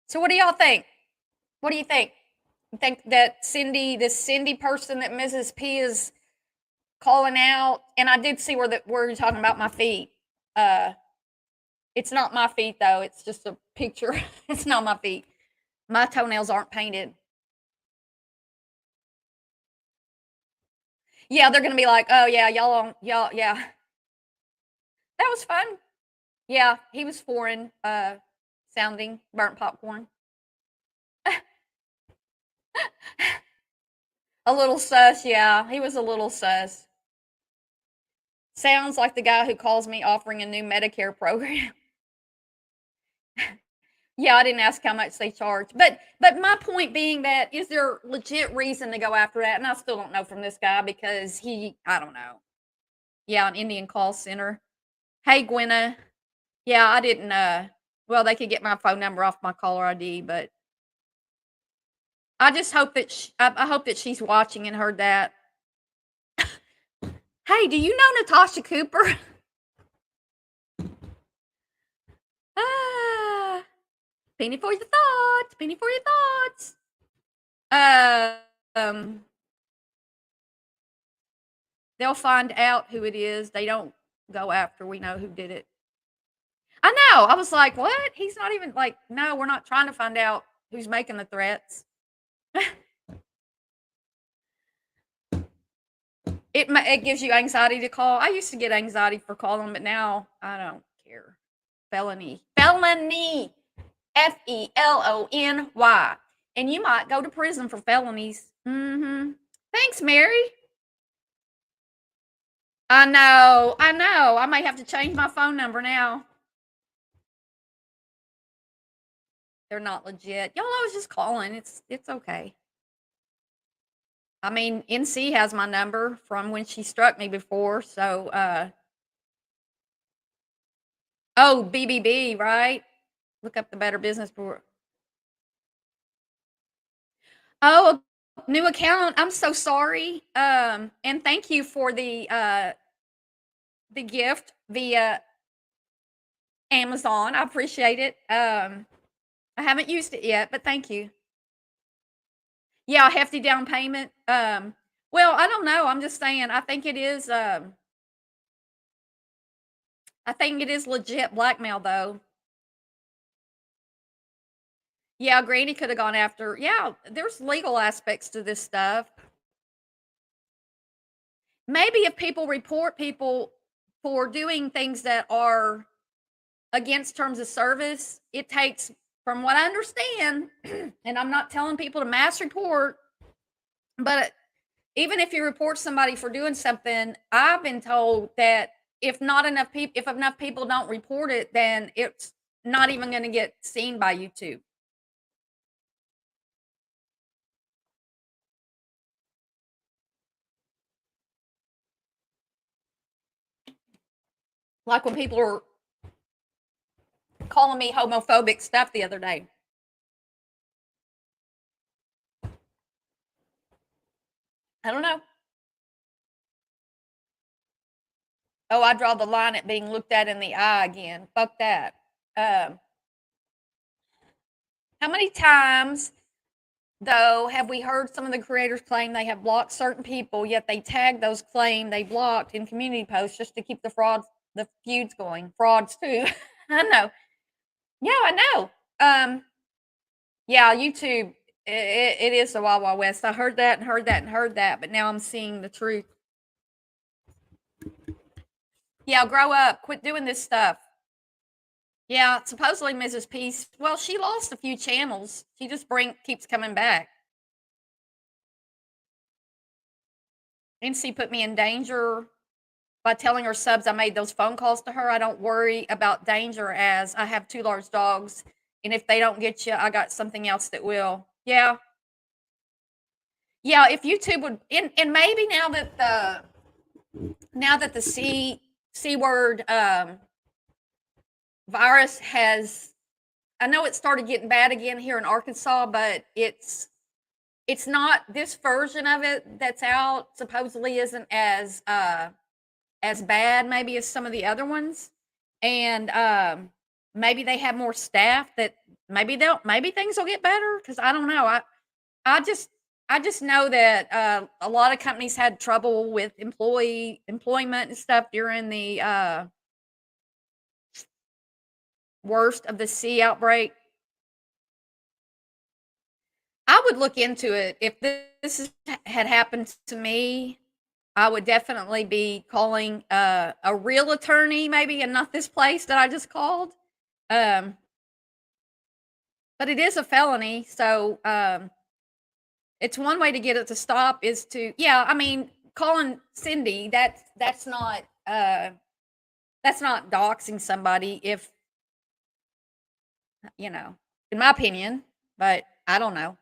So what do y'all think? What do you think? You think that this Cindy person that Mrs. P is calling out, and I did see where you're talking about my feet. It's not my feet though. It's just a picture. It's not my feet. My toenails aren't painted. Yeah, they're gonna be like, oh yeah, y'all, yeah. That was fun. Yeah, he was foreign sounding, burnt popcorn. A little sus, yeah. He was a little sus. Sounds like the guy who calls me offering a new Medicare program. Yeah, I didn't ask how much they charge. But my point being that is there legit reason to go after that? And I still don't know from this guy because I don't know. Yeah, an Indian call center. Hey, Gwenna. Yeah, I didn't well, they could get my phone number off my caller ID, but I just hope that I hope that she's watching and heard that. Hey, do you know Natasha Cooper? Ah, penny for your thoughts. Penny for your thoughts. They'll find out who it is. They don't go after we know who did it. I know. I was like, what? He's not even like, no, we're not trying to find out who's making the threats. It gives you anxiety to call. I used to get anxiety for calling, but now I don't care. Felony. Felony. Felony. And you might go to prison for felonies. Mm-hmm. Thanks, Mary. I know. I may have to change my phone number now. They're not legit. Y'all, I was just calling. It's okay. I mean, NC has my number from when she struck me before, so oh, BBB, right? Look up the Better Business Bureau. Oh, a new account. I'm so sorry. And thank you for the gift via Amazon. I appreciate it. I haven't used it yet, but thank you. Yeah, hefty down payment. Well, I don't know. I'm just saying. I think it is legit blackmail, though. Yeah, Granny could have gone after. Yeah, there's legal aspects to this stuff. Maybe if people report people for doing things that are against terms of service, it takes, from what I understand, and I'm not telling people to mass report, but even if you report somebody for doing something, I've been told that if enough people don't report it, then it's not even going to get seen by YouTube. Like when people were calling me homophobic stuff the other day. I don't know. Oh, I draw the line at being looked at in the eye again. Fuck that. How many times, though, have we heard some of the creators claim they have blocked certain people, yet they tag those claim they blocked in community posts just to keep the feuds going? Frauds too. I know. Yeah, I know. Yeah, YouTube. It is the Wild Wild West. I heard that and heard that and heard that, but now I'm seeing the truth. Yeah, grow up. Quit doing this stuff. Yeah, supposedly Mrs. Peace. Well, she lost a few channels. She just keeps coming back. NC put me in danger by telling her subs I made those phone calls to her. I don't worry about danger as I have 2 large dogs, and if they don't get you, I got something else that will. Yeah. Yeah, if YouTube would and maybe now that the C word virus has, I know it started getting bad again here in Arkansas, but it's not this version of it that's out supposedly isn't as bad maybe as some of the other ones. And maybe they have more staff that maybe things will get better because I don't know. I just I just know that a lot of companies had trouble with employment and stuff during the worst of the C outbreak. I would look into it if had happened to me. I would definitely be calling a real attorney, maybe, and not this place that I just called. Um, but it is a felony, so it's one way to get it to stop is to, yeah. I mean, calling Cindy, that's not doxing somebody if in my opinion, but I don't know.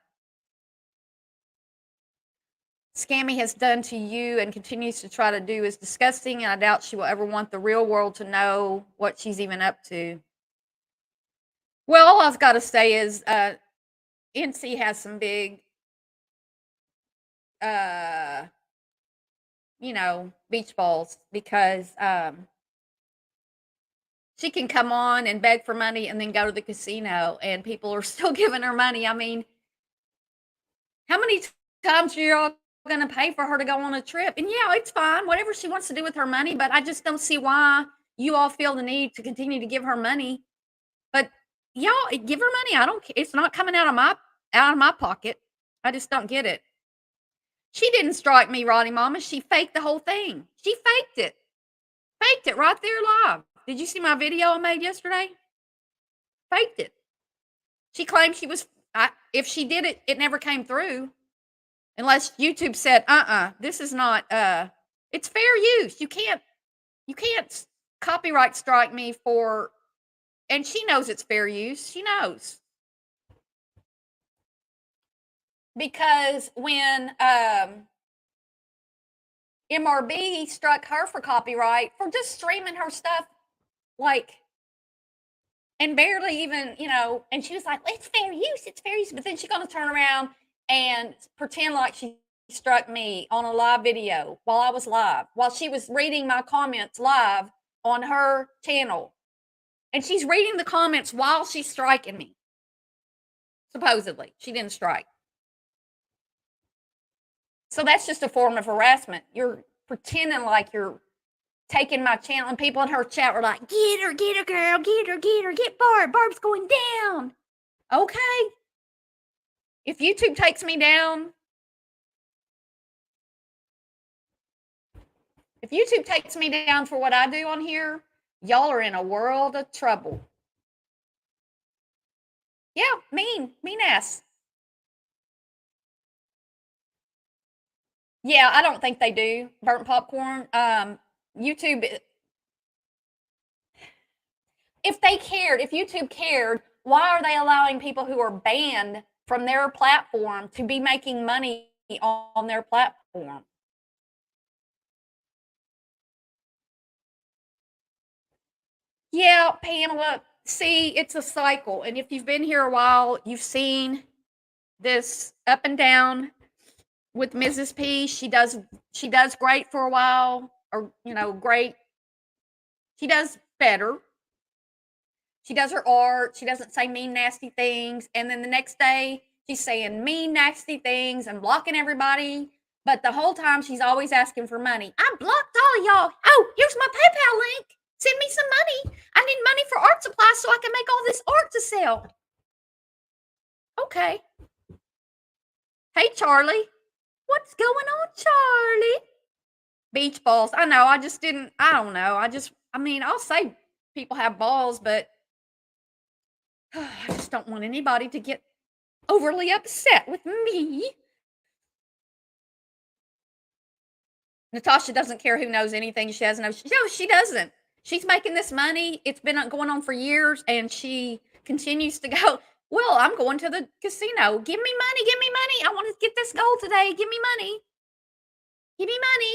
Scammy has done to you and continues to try to do is disgusting, and I doubt she will ever want the real world to know what she's even up to. Well, all I've got to say is NC has some big, beach balls because she can come on and beg for money and then go to the casino, and people are still giving her money. I mean, how many times are you all going to pay for her to go on a trip? And yeah, it's fine, whatever she wants to do with her money, but I just don't see why you all feel the need to continue to give her money. But y'all give her money. I don't. It's not coming out of my pocket. I just don't get it. She didn't strike me, Roddy Mama. She faked the whole thing. She faked it. Faked it right there live. Did you see my video I made yesterday? Faked it. She claimed she was. If she did it, it never came through. Unless YouTube said, this is not. It's fair use. You can't copyright strike me for. And she knows it's fair use. She knows. Because when MRB struck her for copyright for just streaming her stuff, and barely even, and she was like, it's fair use. But then she's going to turn around and pretend like she struck me on a live video while I was live, while she was reading my comments live on her channel. And she's reading the comments while she's striking me. Supposedly. She didn't strike. So that's just a form of harassment. You're pretending like you're taking my channel, and people in her chat were like, get her, girl, get Barb. Barb's going down. Okay. If YouTube takes me down, for what I do on here, y'all are in a world of trouble. Yeah, mean ass. Yeah, I don't think they do. Burnt popcorn. YouTube, if YouTube cared, why are they allowing people who are banned from their platform to be making money on their platform? Yeah, Pamela, see, it's a cycle. And if you've been here a while, you've seen this up and down with Mrs. P. She does great for a while, or great. She does better. She does her art. She doesn't say mean, nasty things. And then the next day, she's saying mean, nasty things and blocking everybody. But the whole time, she's always asking for money. I blocked all of y'all. Oh, here's my PayPal link. Send me some money. I need money for art supplies so I can make all this art to sell. Okay. Hey, Charlie. What's going on, Charlie? Beach balls. I know. I don't know. I'll say people have balls, but I just don't want anybody to get overly upset with me. Natasha doesn't care who knows anything. She has no, she doesn't. She's making this money. It's been going on for years, and she continues to go, well, I'm going to the casino. Give me money. Give me money. I want to get this gold today. Give me money. Give me money.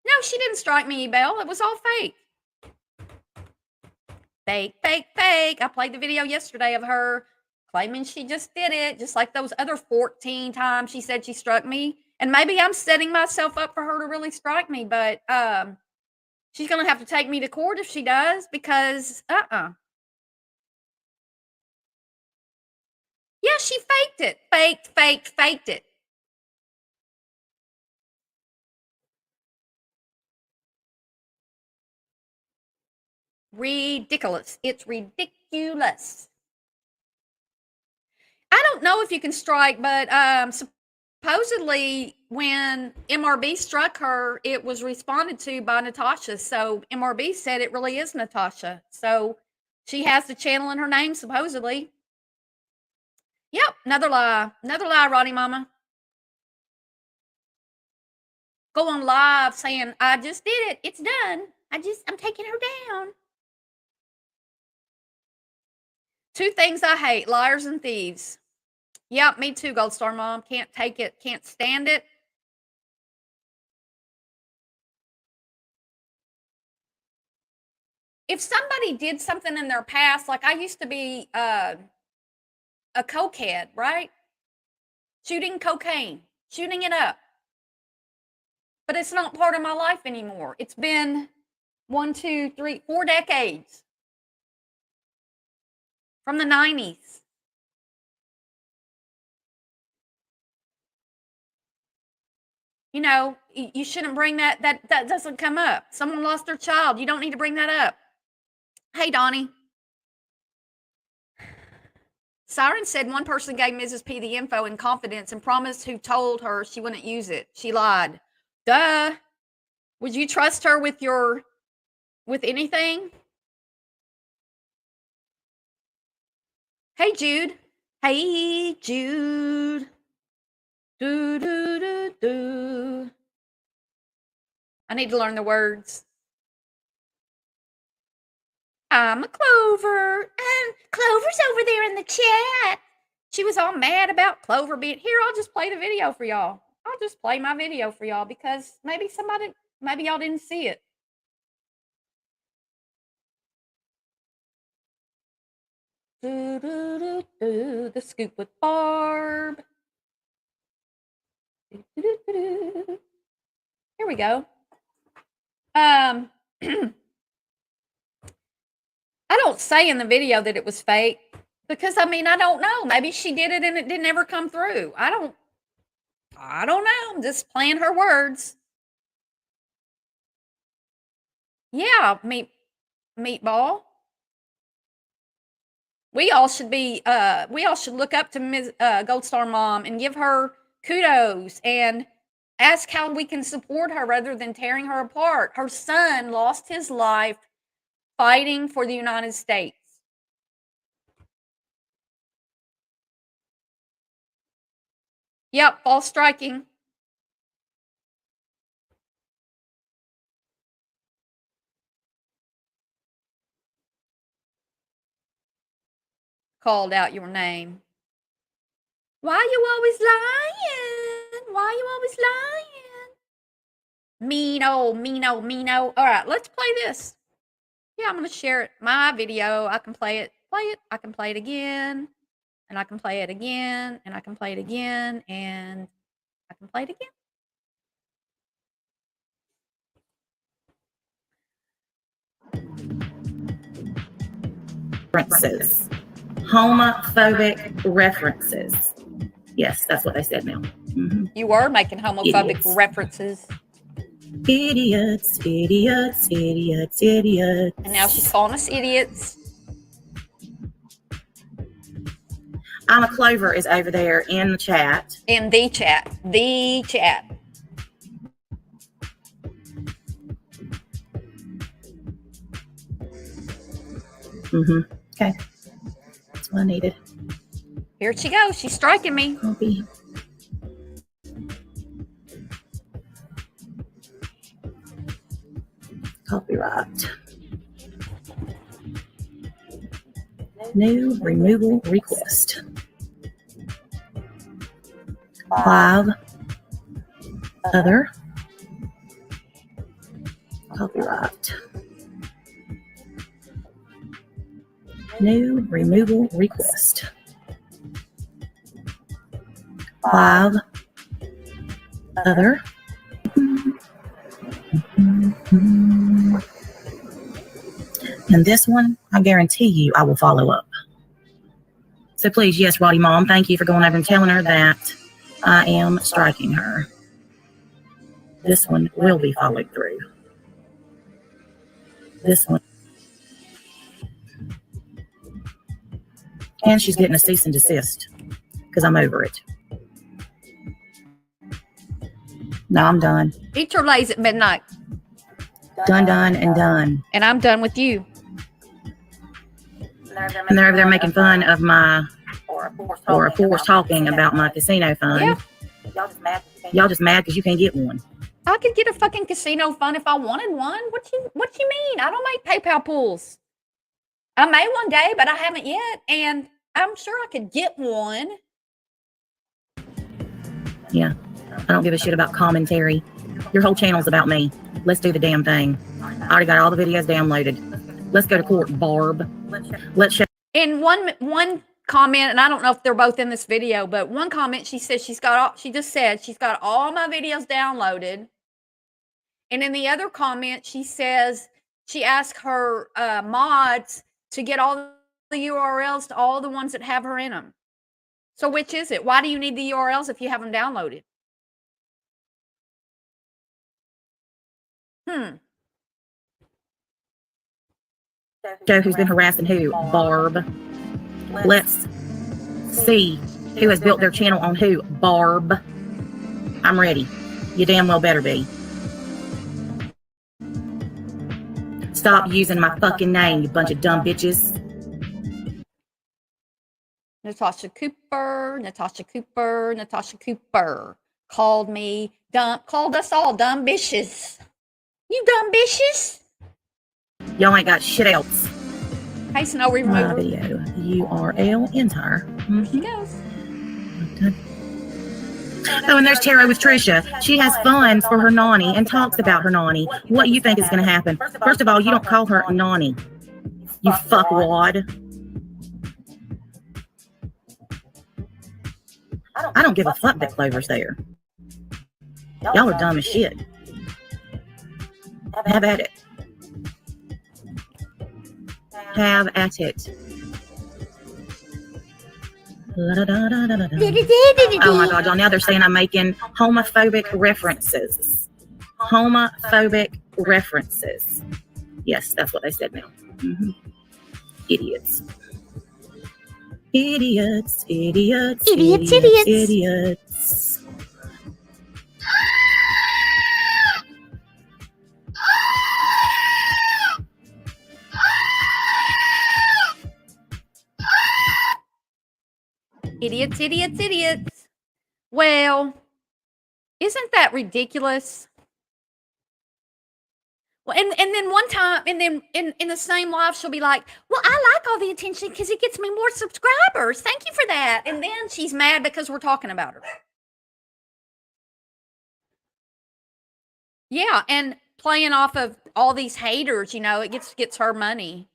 No, she didn't strike me, Belle. It was all fake. Fake, fake, fake. I played the video yesterday of her claiming she just did it, just like those other 14 times she said she struck me. And maybe I'm setting myself up for her to really strike me, but she's going to have to take me to court if she does, because Yeah, she faked it. Faked it. Ridiculous. It's ridiculous. I don't know if you can strike, but supposedly when MRB struck her, it was responded to by Natasha. So MRB said it really is Natasha. So she has the channel in her name, supposedly. Yep, another lie. Another lie, Ronnie Mama. Going live saying, I just did it. It's done. I'm taking her down. Two things I hate, liars and thieves. Yep, me too, Gold Star Mom. Can't take it. Can't stand it. If somebody did something in their past, like I used to be a cokehead, right? Shooting cocaine, shooting it up. But it's not part of my life anymore. It's been 1, 2, 3, 4 decades. From the 90s. You know, you shouldn't bring that doesn't come up. Someone lost their child. You don't need to bring that up. Hey, Donnie. Siren said one person gave Mrs. P the info in confidence and promised who told her she wouldn't use it. She lied. Duh. Would you trust her with anything? Hey, Jude. Hey, Jude. Do, do, do, do. I need to learn the words. I'm a Clover. And Clover's over there in the chat. She was all mad about Clover being here. I'll just play the video for y'all. I'll just play my video for y'all because maybe y'all didn't see it. Do, do, do, do. The scoop with Barb. Do, do, do, do. Here we go. I don't say in the video that it was fake because I don't know. Maybe she did it and it didn't ever come through. I don't know. I'm just playing her words. Yeah, meatball. We all should look up to Ms. Gold Star Mom and give her kudos and ask how we can support her rather than tearing her apart. Her son lost his life fighting for the United States. Yep, false striking. Called out your name. Why you always lying? Why you always lying? Meano. All right, let's play this. Yeah, I'm going to share it. My video. I can play it. I can play it again. And I can play it again. And I can play it again. And I can play it again. References. Homophobic references. Yes, that's what they said now. Mm-hmm. You were making homophobic Idiots. references. Idiots. And now she's calling us idiots. I'm a Clover is over there in the chat. In the chat. The chat. Mm-hmm. Okay. That's what I needed. Here she goes. She's striking me. I'll be. Copyright. New removal request. 5 other. Copyright. New removal request. 5 other. And this one, I guarantee you, I will follow up. So please, yes, Roddy Mom, thank you for going over and telling her that I am striking her. This one will be followed through. This one. And she's getting a cease and desist because I'm over it. No, I'm done. Eat your lays at midnight. Done, and done. And I'm done with you. And they're over there making fun of my, or of course talking about my casino fund. Yeah. Y'all just mad because you can't get one. I could get a fucking casino fund if I wanted one. What you mean? I don't make PayPal pools. I may one day, but I haven't yet. And I'm sure I could get one. Yeah. I don't give a shit about commentary. Your whole channel's about me. Let's do the damn thing. I already got all the videos downloaded. Let's go to court, Barb. Let's show. In one comment, and I don't know if they're both in this video, but one comment she said she just said she's got all my videos downloaded. And in the other comment, she says she asked her mods to get all the URLs to all the ones that have her in them. So which is it? Why do you need the URLs if you have them downloaded? Show who's been harassing who, Barb. Let's see who has built their channel on who, Barb. I'm ready. You damn well better be. Stop using my fucking name, you bunch of dumb bitches. Natasha Cooper called me dumb, called us all dumb bitches. You dumb bitches. Y'all ain't got shit else. Hey, Snow My Remover. video, URL entire. Here she goes. Oh, and there's Tara with Trisha. She has funds for her nanny and talks about her nanny. What do you think is going to happen? First of all, you don't call her nanny. You fuckwad. I don't give a fuck that Clover's there. Y'all are dumb as shit. Have at it. Have at it. Oh my God, y'all, now they're saying I'm making homophobic references. Homophobic references. Yes, that's what they said now. Idiots. Idiots, idiots, idiots, idiots, idiots. Idiots, idiots, idiots. Well, isn't that ridiculous? Well, and then one time, and then in the same live, she'll be like, well, I like all the attention because it gets me more subscribers. Thank you for that. And then she's mad because we're talking about her. Yeah, and playing off of all these haters, it gets her money.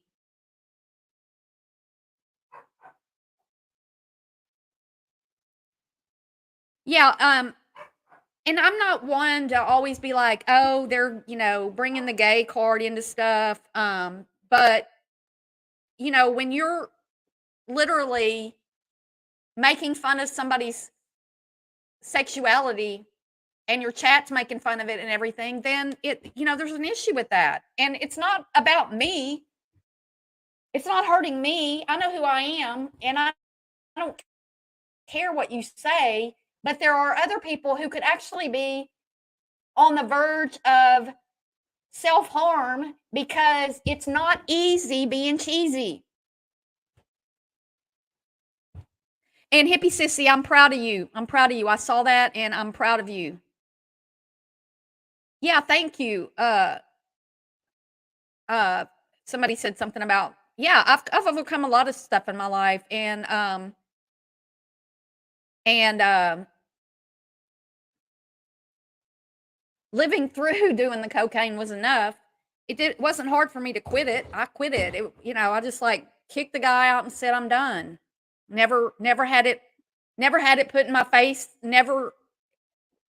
Yeah, and I'm not one to always be like, oh, they're, bringing the gay card into stuff. But, when you're literally making fun of somebody's sexuality and your chat's making fun of it and everything, then there's an issue with that. And it's not about me. It's not hurting me. I know who I am, and I don't care what you say. But there are other people who could actually be on the verge of self-harm because it's not easy being cheesy. And Hippie Sissy, I'm proud of you. I'm proud of you. I saw that, and I'm proud of you. Yeah, thank you. somebody said something about, yeah, I've overcome a lot of stuff in my life, and living through doing the cocaine was enough. It wasn't hard for me to quit it. I quit it. I just like kicked the guy out and said I'm done. Never had it put in my face. Never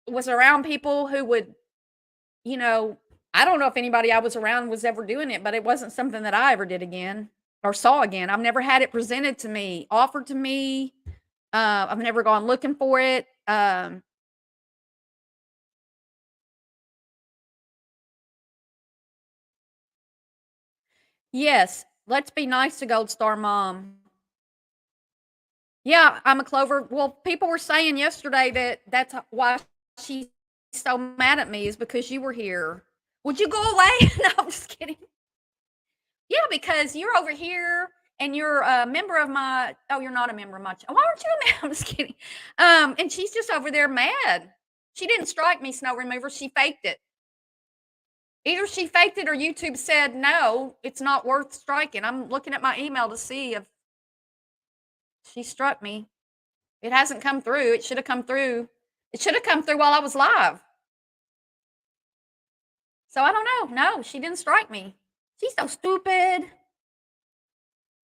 was around people who would, you know, I don't know if anybody I was around was ever doing it, but it wasn't something that I ever did again or saw again. I've never had it presented to me, offered to me. I've never gone looking for it. Yes, let's be nice to Gold Star Mom. Yeah, I'm a Clover. Well, people were saying yesterday that that's why she's so mad at me is because you were here. Would you go away? No, I'm just kidding. Yeah, because you're over here and you're a member of my. Oh, you're not a member of my. Why aren't you a member? I'm just kidding. And she's just over there mad. She didn't strike me, snow remover. She faked it. Either she faked it or YouTube said no, it's not worth striking. I'm looking at my email to see if she struck me. It hasn't come through. It should have come through. It should have come through while I was live. So I don't know. No, she didn't strike me. She's so stupid.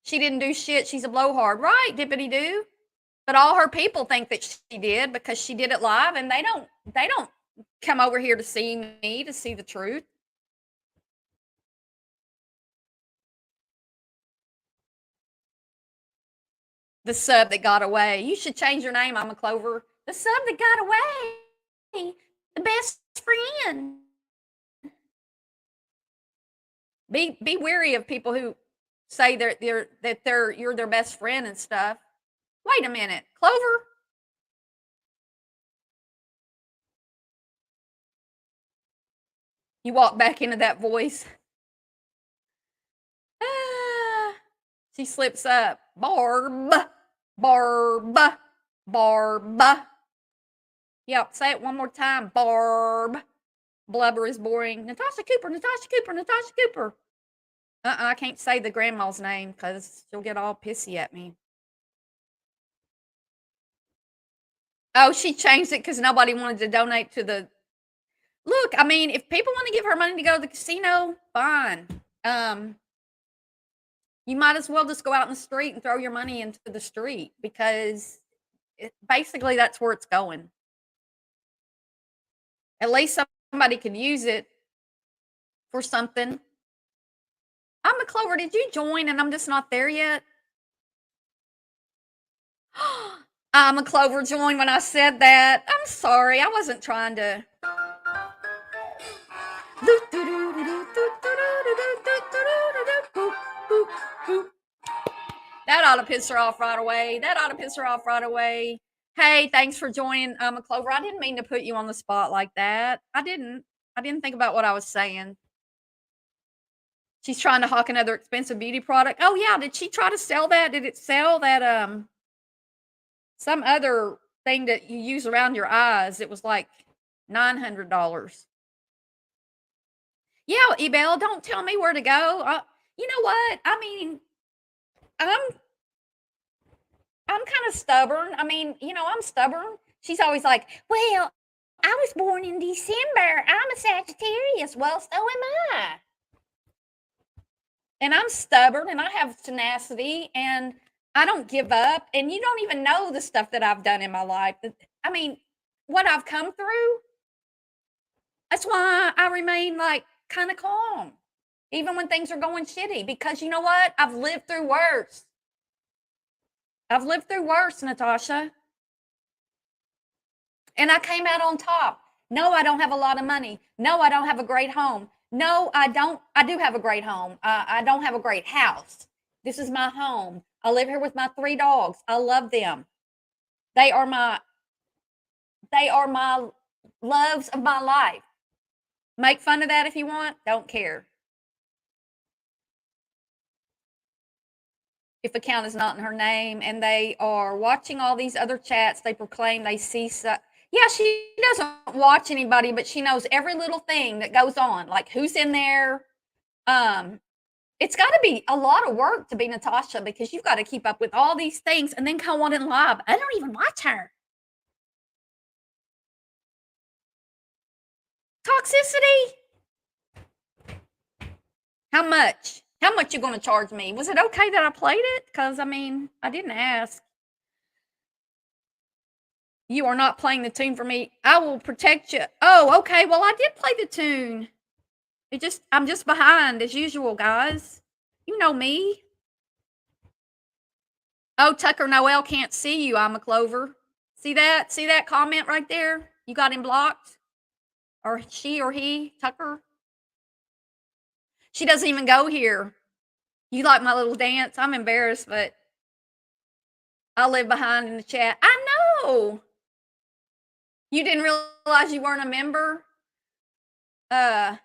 She didn't do shit. She's a blowhard. Right, dippity doo. But all her people think that she did because she did it live, and they don't come over here to see me, to see the truth. The sub that got away. You should change your name, I'm a Clover. The sub that got away. The best friend. Be wary of people who say you're their best friend and stuff. Wait a minute, Clover. You walk back into that voice. She slips up. Barb. Yep, say it one more time. Barb. Blubber is boring. Natasha Cooper. I can't say the grandma's name because she'll get all pissy at me. Oh, she changed it because nobody wanted to donate to the. Look, I mean, if people want to give her money to go to the casino, fine. You might as well just go out in the street and throw your money into the street because basically that's where it's going. At least somebody could use it for something. I'm a Clover. Did you join and I'm just not there yet? I'm a Clover joined when I said that. I'm sorry. I wasn't trying to. That ought to piss her off right away. Hey, thanks for joining, a Clover. I didn't mean to put you on the spot like that. I didn't think about what I was saying. She's trying to hawk another expensive beauty product. Oh yeah, did she try to sell that? Did it sell that some other thing that you use around your eyes? It was like $900. Yeah, Ebel, don't tell me where to go. You know what? I mean, I'm kind of stubborn. I mean, I'm stubborn. She's always like, well, I was born in December. I'm a Sagittarius. Well, so am I. And I'm stubborn and I have tenacity and I don't give up. And you don't even know the stuff that I've done in my life. I mean, what I've come through. That's why I remain like kind of calm, even when things are going shitty. Because you know what? I've lived through worse. Natasha. And I came out on top. No, I don't have a lot of money. No, I don't have a great home. No, I don't. I do have a great home. I don't have a great house. This is my home. I live here with my 3 dogs. I love them. They are my loves of my life. Make fun of that if you want. Don't care. If account is not in her name and they are watching all these other chats, they proclaim they see. Yeah, she doesn't watch anybody, but she knows every little thing that goes on, like who's in there, It's got to be a lot of work to be Natasha because you've got to keep up with all these things and then come on in live. I don't even watch her. Toxicity. How much? How much you going to charge me? Was it okay that I played it? Because, I mean, I didn't ask. You are not playing the tune for me. I will protect you. Oh, okay. Well, I did play the tune. I'm just behind as usual, guys. You know me. Oh, Tucker Noel can't see you. I'm a Clover. See that? See that comment right there? You got him blocked? Or she or he, Tucker? She doesn't even go here. You like my little dance? I'm embarrassed, but I live behind in the chat. I know. You didn't realize you weren't a member? I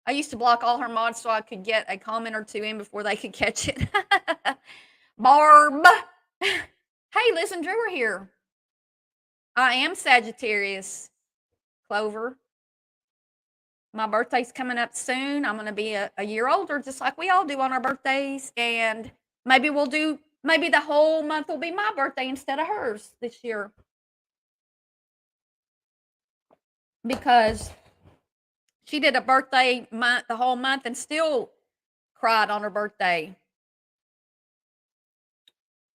used to block all her mods so I could get a comment or two in before they could catch it. Barb. Hey, Liz and Drew are here. I am Sagittarius, Clover. My birthday's coming up soon. I'm going to be a year older, just like we all do on our birthdays. And maybe maybe the whole month will be my birthday instead of hers this year. Because she did a birthday month, the whole month, and still cried on her birthday.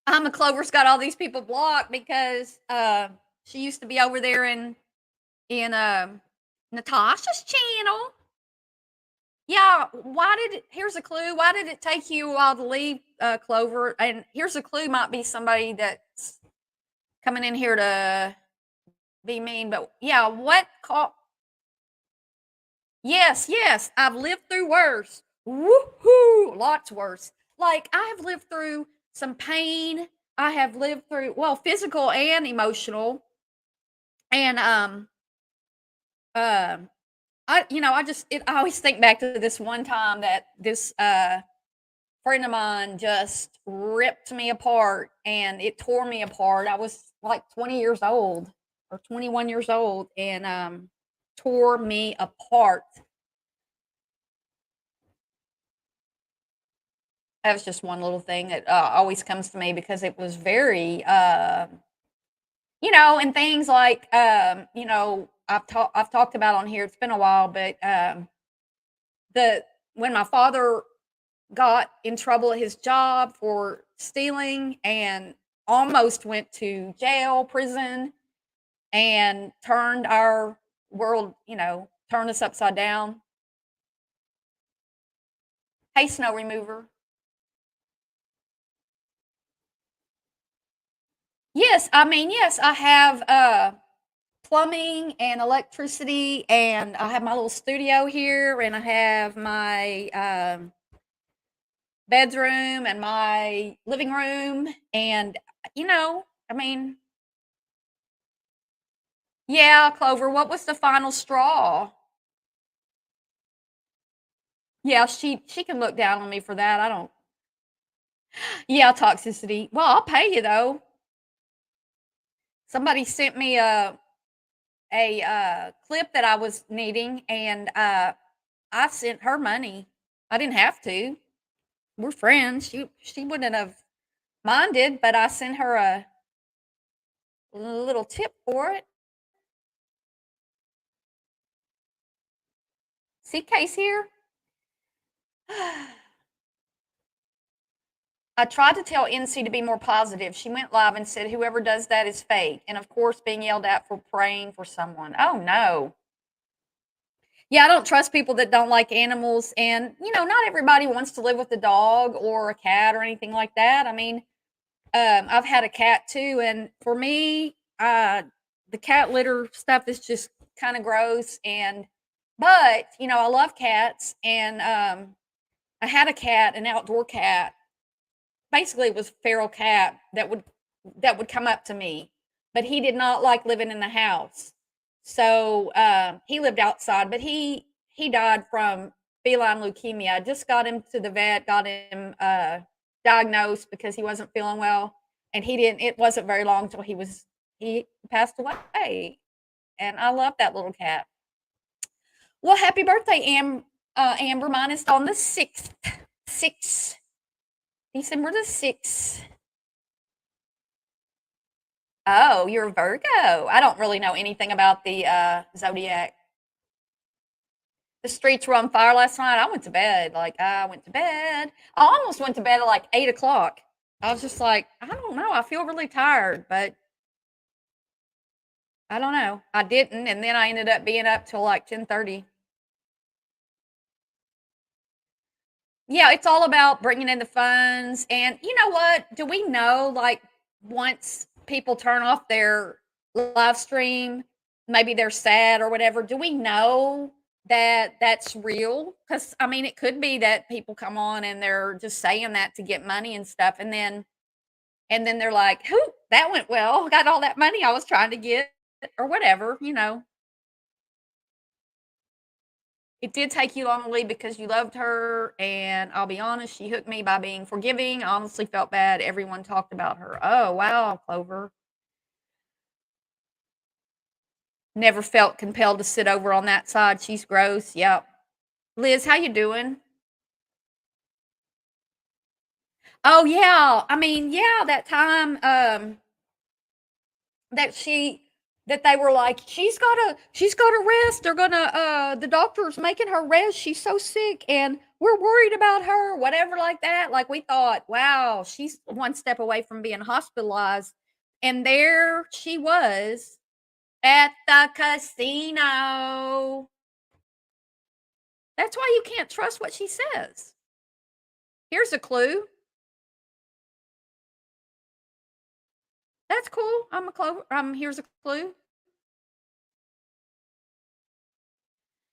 I'm a Clover's got all these people blocked because she used to be over there in Natasha's channel. Yeah, here's a clue. Why did it take you a while to leave, Clover? And here's a clue, might be somebody that's coming in here to be mean, but yeah, yes, I've lived through worse. Woohoo! Lots worse. Like, I have lived through some pain. I have lived through, well, physical and emotional. And I always think back to this one time that this friend of mine just ripped me apart and it tore me apart. I was like 20 years old or 21 years old and tore me apart. That was just one little thing that always comes to me because it was very, and things like, I've talked about on here. It's been a while, but when my father got in trouble at his job for stealing and almost went to jail, prison, and turned our world, turned us upside down. Hey, snow remover. Yes, I have plumbing and electricity, and I have my little studio here, and I have my bedroom and my living room, and yeah, Clover, what was the final straw? Yeah, she can look down on me for that. I don't. Yeah, toxicity. Well, I'll pay you though. Somebody sent me a clip that I was needing, and I sent her money. I didn't have to. We're friends. She wouldn't have minded, but I sent her a little tip for it. See Case here? I tried to tell NC to be more positive. She went live and said, whoever does that is fake. And of course, being yelled at for praying for someone. Oh, no. Yeah, I don't trust people that don't like animals. And, not everybody wants to live with a dog or a cat or anything like that. I mean, I've had a cat too. And for me, the cat litter stuff is just kind of gross. But, I love cats. And I had a cat, an outdoor cat. Basically, it was a feral cat that would come up to me, but he did not like living in the house. So he lived outside, but he died from feline leukemia. I just got him to the vet, got him diagnosed because he wasn't feeling well, and it wasn't very long till he passed away. And I love that little cat. Well, happy birthday, Amber, mine is on the 6th. 6th. December the 6th. Oh, you're a Virgo. I don't really know anything about the zodiac. The streets were on fire last night. I went to bed. I went to bed. I almost went to bed at like 8 o'clock. I was just like, I don't know. I feel really tired, but I don't know. I didn't, and then I ended up being up till like 10:30. Yeah, it's all about bringing in the funds, and you know what? Do we know, like, once people turn off their live stream, maybe they're sad or whatever, do we know that that's real? Because I mean, it could be that people come on and they're just saying that to get money and stuff, and then they're like, "Whoo, that went well. Got all that money I was trying to get," or whatever, you know? It did take you long to leave because you loved her, and I'll be honest, she hooked me by being forgiving. I honestly felt bad. Everyone talked about her. Oh, wow, Clover. Never felt compelled to sit over on that side. She's gross. Yep. Liz, how you doing? Oh, yeah. I mean, yeah, that time that they were like, she's gotta rest. They're gonna the doctor's making her rest. She's so sick and we're worried about her, whatever like that. Like we thought, wow, she's one step away from being hospitalized. And there she was at the casino. That's why you can't trust what she says. Here's a clue. That's cool. I'm a clue. Here's a clue.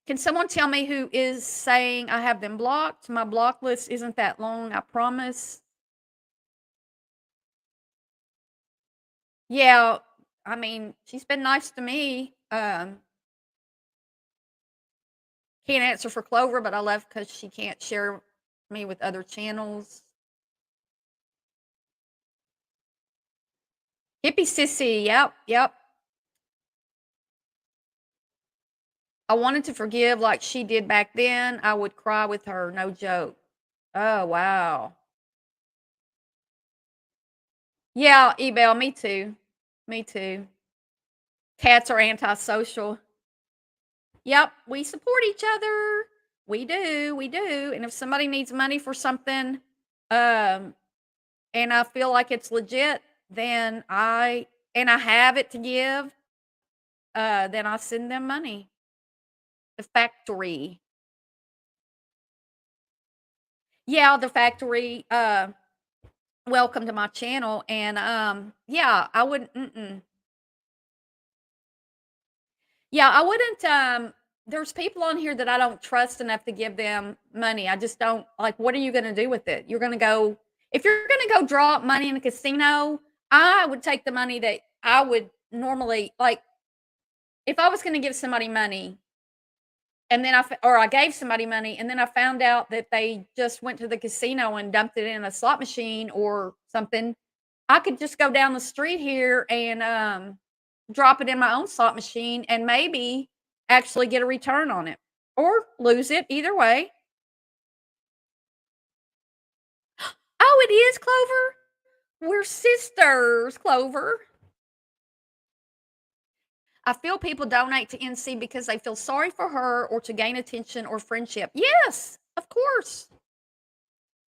Can someone tell me who is saying I have them blocked? My block list isn't that long, I promise. Yeah, I mean, she's been nice to me. Can't answer for Clover, but I left because she can't share me with other channels. Hippie sissy, yep, yep. I wanted to forgive like she did back then. I would cry with her, no joke. Oh, wow. Yeah, Ebel, me too. Me too. Cats are antisocial. Yep, we support each other. We do, we do. And if somebody needs money for something, um, and I feel like it's legit, then I have it to give, then I send them money. The factory. Yeah, the factory. Welcome to my channel. And yeah, I wouldn't yeah, I wouldn't there's people on here that I don't trust enough to give them money. I just don't like what are you gonna do with it? You're gonna go if you're gonna go draw money in a casino, I would take the money that I would normally like if I was gonna give somebody money and then or I gave somebody money and then I found out that they just went to the casino and dumped it in a slot machine or something, I could just go down the street here and drop it in my own slot machine and maybe actually get a return on it or lose it either way. Oh, it is Clover. We're sisters, Clover. I feel people donate to NC because they feel sorry for her or to gain attention or friendship. Yes, of course.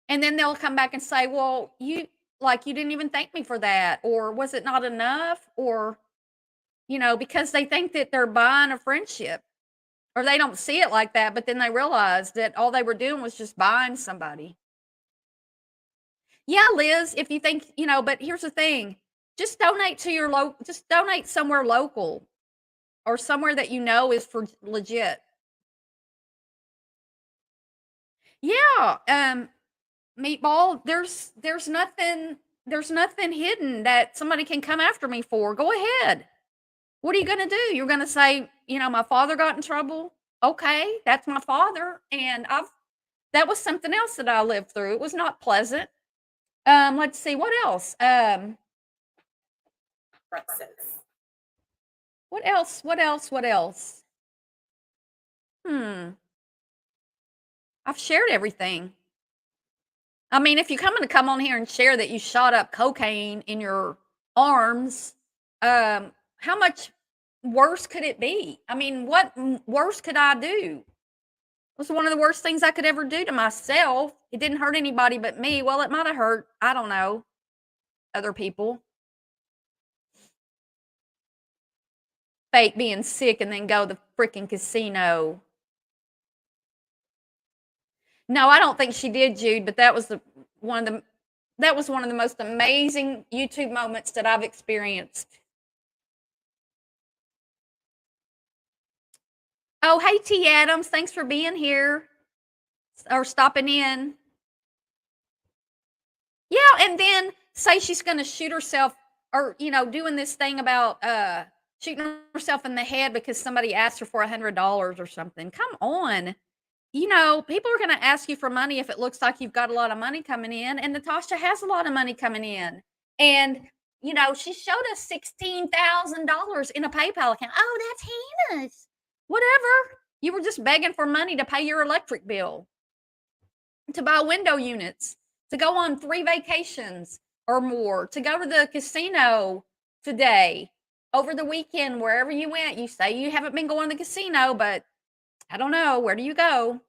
And then they'll come back and say, "Well, you didn't even thank me for that or was it not enough?" Or because they think that they're buying a friendship or they don't see it like that, but then they realize that all they were doing was just buying somebody. Yeah, Liz, if you think, but here's the thing. Just donate to your just donate somewhere local or somewhere that you know is for legit. Yeah, meatball, there's nothing hidden that somebody can come after me for. Go ahead. What are you going to do? You're going to say, my father got in trouble. Okay, that's my father and that was something else that I lived through. It was not pleasant. Let's see what else. What else? What else? What else? Hmm. I've shared everything. I mean, if you're coming to come on here and share that you shot up cocaine in your arms, how much worse could it be? I mean, what worse could I do? It was one of the worst things I could ever do to myself. It didn't hurt anybody but me. Well, it might have hurt, I don't know, other people. Fake being sick and then go to the freaking casino. No, I don't think she did, Jude, but that was one of the most amazing YouTube moments that I've experienced. Oh, hey T Adams, thanks for being here or stopping in. Yeah, and then say she's going to shoot herself or doing this thing about shooting herself in the head because somebody asked her for $100 or something. Come on. People are going to ask you for money if it looks like you've got a lot of money coming in, and Natasha has a lot of money coming in. And, she showed us $16,000 in a PayPal account. Oh, that's Hannah's. Whatever. You were just begging for money to pay your electric bill, to buy window units, to go on 3 vacations or more, to go to the casino today, over the weekend, wherever you went. You say you haven't been going to the casino, but I don't know. Where do you go?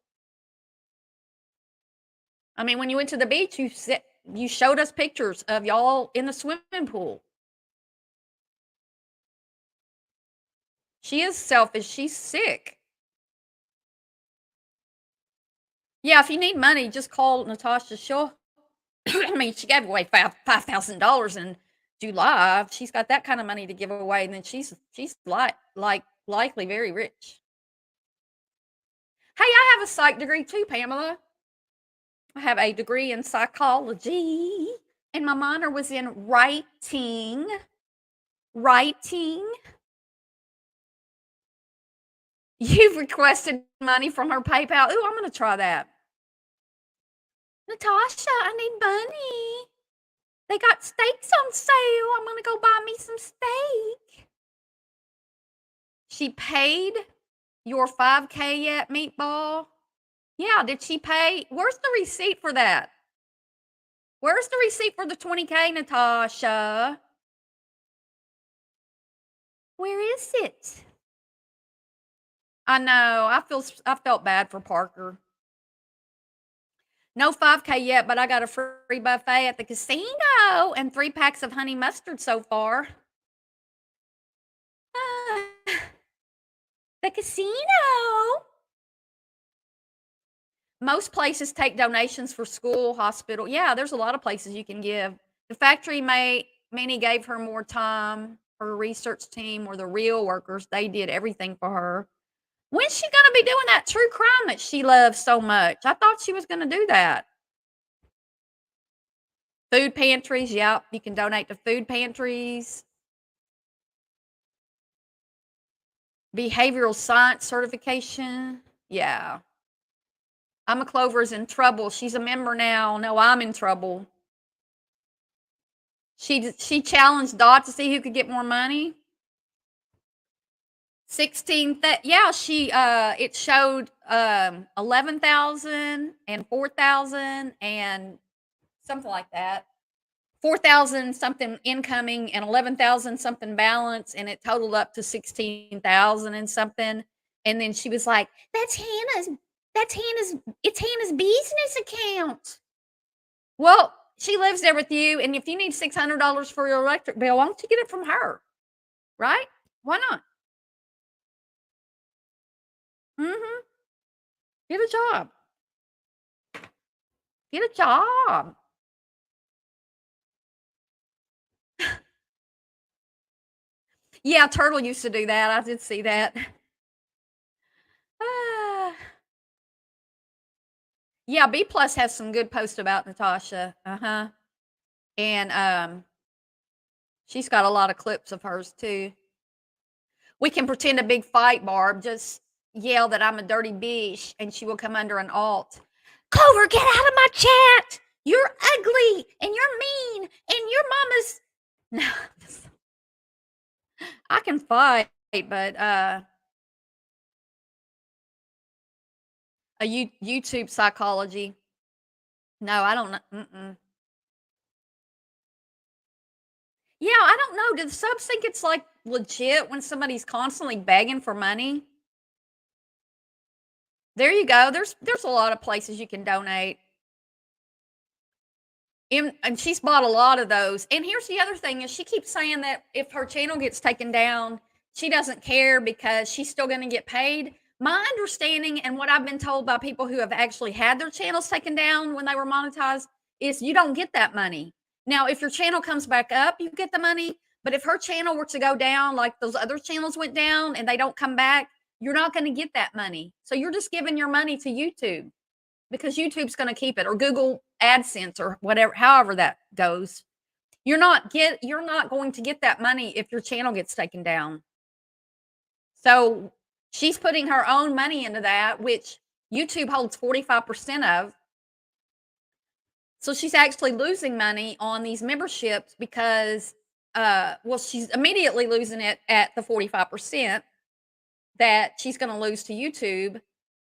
I mean, when you went to the beach, you showed us pictures of y'all in the swimming pool. She is selfish. She's sick. Yeah, if you need money, just call Natasha. She'll. I mean, she gave away $5,000 in July. She's got that kind of money to give away, and then she's likely very rich. Hey, I have a psych degree too, Pamela. I have a degree in psychology, and my minor was in writing. You've requested money from her PayPal. Ooh, I'm going to try that. Natasha, I need money. They got steaks on sale. I'm going to go buy me some steak. She paid your 5K yet, Meatball? Yeah, did she pay? Where's the receipt for that? Where's the receipt for the 20K, Natasha? Where is it? I know. I felt bad for Parker. No 5K yet, but I got a free buffet at the casino and 3 packs of honey mustard so far. The casino. Most places take donations for school, hospital. Yeah, there's a lot of places you can give. The factory Minnie gave her more time. Her research team were the real workers. They did everything for her. When's she going to be doing that true crime that she loves so much? I thought she was going to do that. Food pantries. Yep, you can donate to food pantries. Behavioral science certification. Yeah. Emma Clover is in trouble. She's a member now. No, I'm in trouble. She challenged Dot to see who could get more money. 16 yeah, she it showed 11,000 and 4,000 and something like that. 4,000 something incoming and 11,000 something balance, and it totaled up to 16,000 and something. And then she was like, it's Hannah's business account. Well, she lives there with you, and if you need $600 for your electric bill, why don't you get it from her? Right? Why not? Mm-hmm. Get a job. Get a job. Yeah, Turtle used to do that. I did see that. Yeah, B Plus has some good posts about Natasha. And she's got a lot of clips of hers too. We can pretend a big fight, Barb. Just yell that I'm a dirty bitch, and she will come under an alt. Clover, get out of my chat! You're ugly, and you're mean, and your mama's. No, I can fight, but YouTube psychology. No, I don't know. Yeah, I don't know. Do the subs think it's like legit when somebody's constantly begging for money? There you go. There's a lot of places you can donate. And she's bought a lot of those. And here's the other thing is she keeps saying that if her channel gets taken down, she doesn't care because she's still going to get paid. My understanding and what I've been told by people who have actually had their channels taken down when they were monetized is you don't get that money. Now, if your channel comes back up, you get the money. But if her channel were to go down like those other channels went down and they don't come back, you're not going to get that money. So you're just giving your money to YouTube because YouTube's going to keep it, or Google AdSense, or whatever, however that goes. You're not going to get that money if your channel gets taken down. So she's putting her own money into that, which YouTube holds 45% of. So she's actually losing money on these memberships because, she's immediately losing it at the 45% that she's going to lose to YouTube.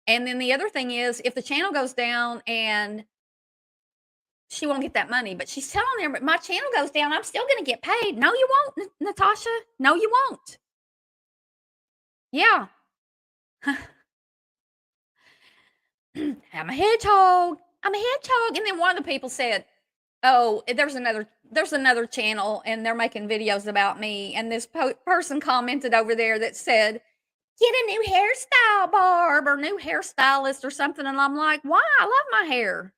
And then the other thing is, if the channel goes down and she won't get that money, but she's telling them, my channel goes down, I'm still going to get paid. No, you won't, Natasha. No, you won't. Yeah. I'm a hedgehog. I'm a hedgehog. And then one of the people said, oh, there's another channel and they're making videos about me. And this person commented over there that said, get a new hairstyle, Barb, or new hairstylist or something. And I'm like, why? I love my hair.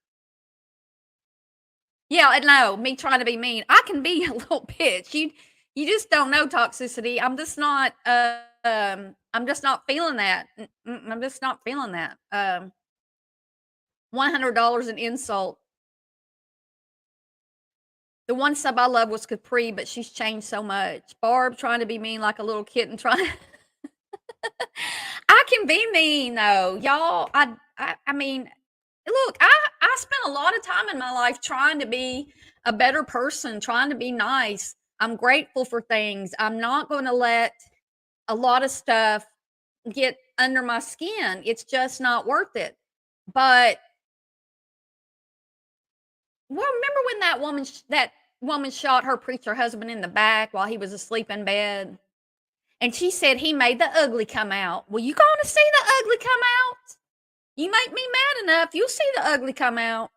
Yeah, and no, me trying to be mean. I can be a little bitch. You just don't know toxicity. I'm just not feeling that. I'm just not feeling that. $100 an insult. The one sub I love was Capri, but she's changed so much. Barb trying to be mean like a little kitten trying. I can be mean though, y'all. I mean, look, I spent a lot of time in my life trying to be a better person, trying to be nice. I'm grateful for things. I'm not going to let a lot of stuff get under my skin. It's just not worth it. But remember when that woman shot her preacher husband in the back while he was asleep in bed? And she said he made the ugly come out. Well, you going to see the ugly come out? You make me mad enough, you'll see the ugly come out.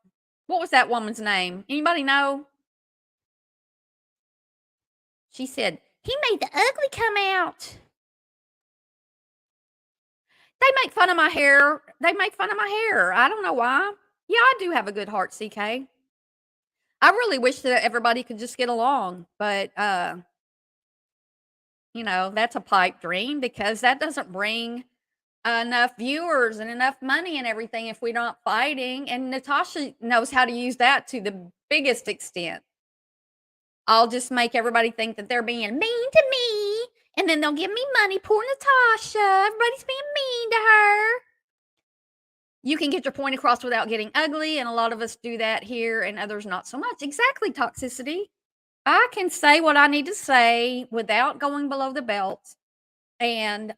What was that woman's name? Anybody know? She said, he made the ugly come out. They make fun of my hair. I don't know why. Yeah, I do have a good heart, CK. I really wish that everybody could just get along. But, that's a pipe dream because that doesn't bring enough viewers and enough money and everything if we're not fighting. And Natasha knows how to use that to the biggest extent. I'll just make everybody think that they're being mean to me, and then they'll give me money. Poor Natasha. Everybody's being mean to her. You can get your point across without getting ugly, and a lot of us do that here, and others not so much. Exactly, toxicity. I can say what I need to say without going below the belt, and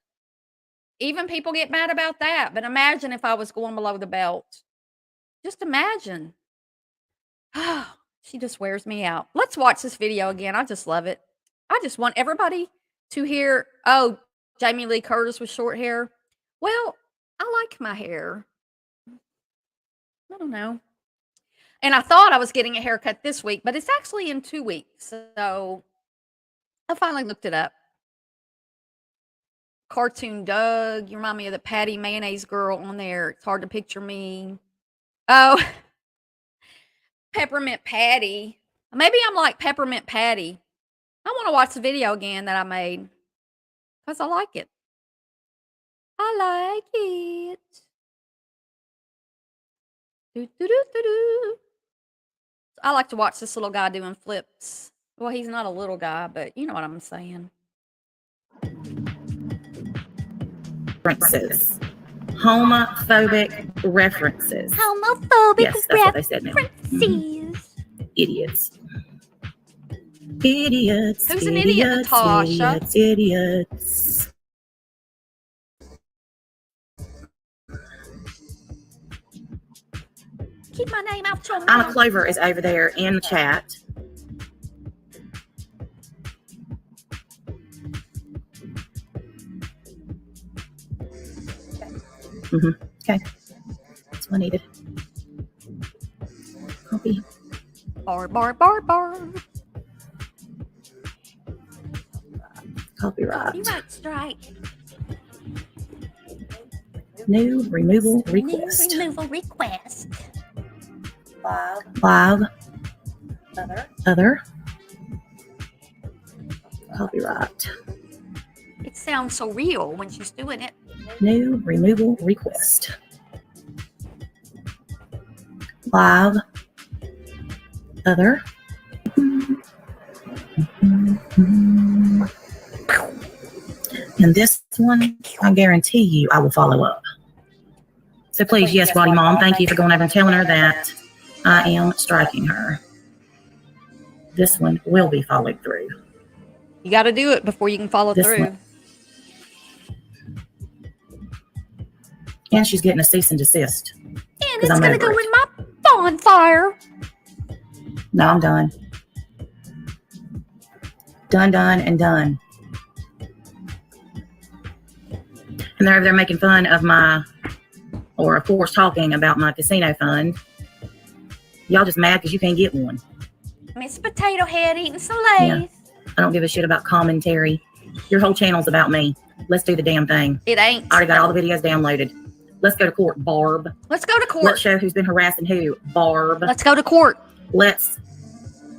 even people get mad about that. But imagine if I was going below the belt. Just imagine. She just wears me out. Let's watch this video again. I just love it. I just want everybody to hear, oh, Jamie Lee Curtis with short hair. Well, I like my hair. I don't know. And I thought I was getting a haircut this week, but it's actually in 2 weeks. So I finally looked it up. Cartoon Doug. You remind me of the Patty Mayonnaise girl on there. It's hard to picture me. Oh, Peppermint Patty. Maybe I'm like Peppermint Patty. I want to watch the video again that I made because I like it. I like it. Do. I like to watch this little guy doing flips. Well, he's not a little guy, but you know what I'm saying. References. Homophobic references. Homophobic Yes, that's what they said now. references. Idiots. Idiots. Who's an idiot, Natasha? Idiots. Keep my name out your I'm a mouth. Clover is over there in the chat. Okay. That's what I needed. Copy. Bar, bar, bar, bar. Copyright. Copyright strike. New removal New request. removal request. Live. Other. Copyright. It sounds so real when she's doing it. New removal request. Live. Other. And this one, I guarantee you, I will follow up. So please, yes, Body Mom, thank you for going over and telling her that I am striking her. This one will be followed through. You got to do it before you can follow This through. one. And she's getting a cease and desist. And 'Cause it's I'm going to over go it. in my bonfire. No, I'm done. Done, and done. And they're over there making fun of my, or of course talking about my casino fund. Y'all just mad because you can't get one. Miss Potato Head eating some Lay's. I don't give a shit about commentary. Your whole channel's about me. Let's do the damn thing. It ain't. I already got all the videos downloaded. Let's go to court, Barb. Let's go to Let's court. show who's been harassing who, Barb. Let's go to court. Let's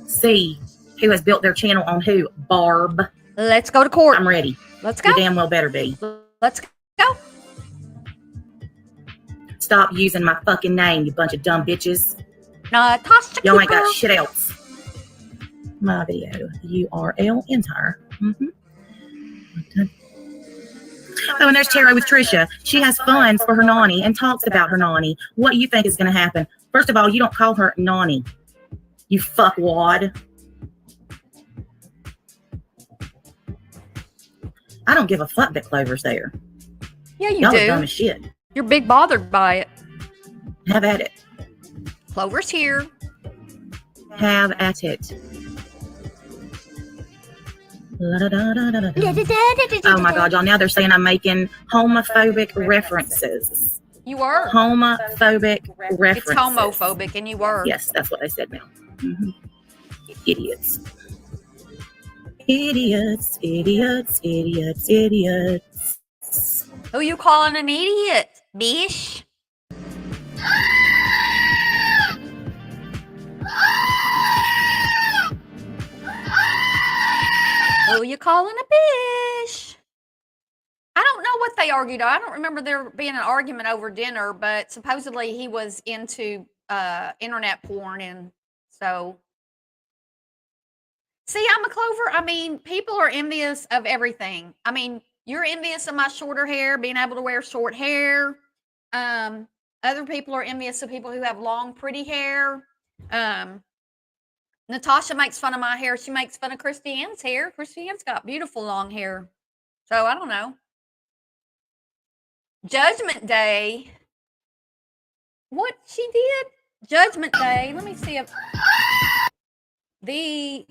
see who has built their channel on who, Barb. Let's go to court. I'm ready. Let's go. You damn well better be. Let's go. Stop using my fucking name, you bunch of dumb bitches. Natasha Y'all ain't Cooper. got shit else. My video URL entire. Oh, and there's Tara with Trisha. She has funds for her nanny and talks about her nanny. What do you think is going to happen? First of all, you don't call her nanny. You fuckwad. I don't give a fuck that Clover's there. Yeah, you Y'all are dumb do. as shit. You're big bothered by it. Have at it. Clover's here. Have at it. Oh my God, y'all, now they're saying I'm making homophobic references. You were. Homophobic references. It's homophobic, and you were. Yes, that's what they said now. Idiots. Idiots, idiots, idiots, idiots. Who you calling an idiot, bish? Who you calling a bish? I don't know what they argued. I don't remember there being an argument over dinner, but supposedly he was into internet porn, and so. See, I'm a Clover. I mean, people are envious of everything. I mean, you're envious of my shorter hair, being able to wear short hair. Other people are envious of people who have long, pretty hair. Natasha makes fun of my hair. She makes fun of Christiane's hair. Christiane's got beautiful long hair. So I don't know. Judgment Day. What she did? Judgment Day. Let me see if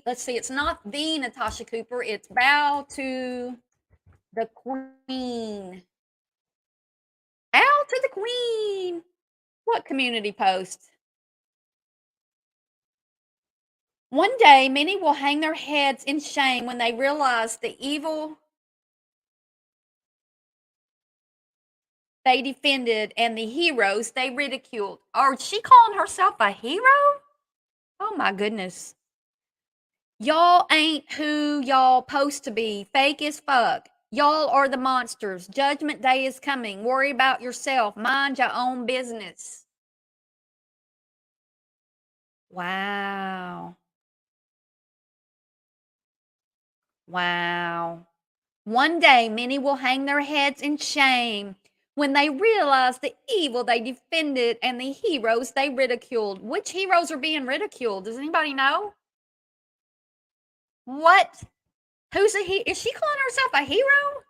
let's see, it's not the Natasha Cooper. It's Bow to the Queen. Bow to the Queen. What community post? One day, many will hang their heads in shame when they realize the evil they defended and the heroes they ridiculed. Or is she calling herself a hero? Oh my goodness. Y'all ain't who y'all supposed to be. Fake as fuck. Y'all are the monsters. Judgment Day is coming. Worry about yourself. Mind your own business. Wow. Wow. One day, many will hang their heads in shame when they realize the evil they defended and the heroes they ridiculed. Which heroes are being ridiculed? Does anybody know? What? Who's a hero? Is she calling herself a hero?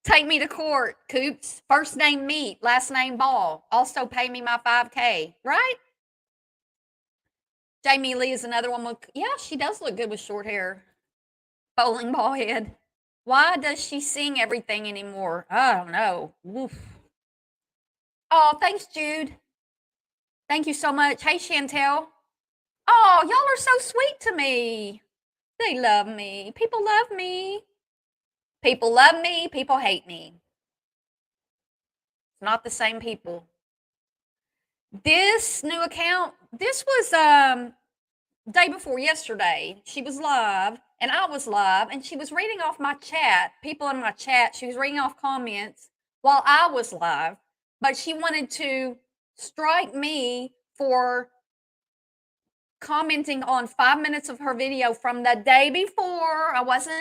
Take me to court, Coops. First name Meat, last name Ball. Also pay me my 5K, right? Jamie Lee is another one. Yeah, she does look good with short hair. Bowling ball head. Why does she sing everything anymore? I don't know. Oof. Oh, thanks, Jude. Thank you so much. Hey, Chantel. Oh, y'all are so sweet to me. They love me. People love me. People love me. People hate me. It's not the same people. This new account, this was day before yesterday. She was live and I was live and she was reading off my chat, people in my chat. She was reading off comments while I was live, but she wanted to strike me for commenting on 5 minutes of her video from the day before. I wasn't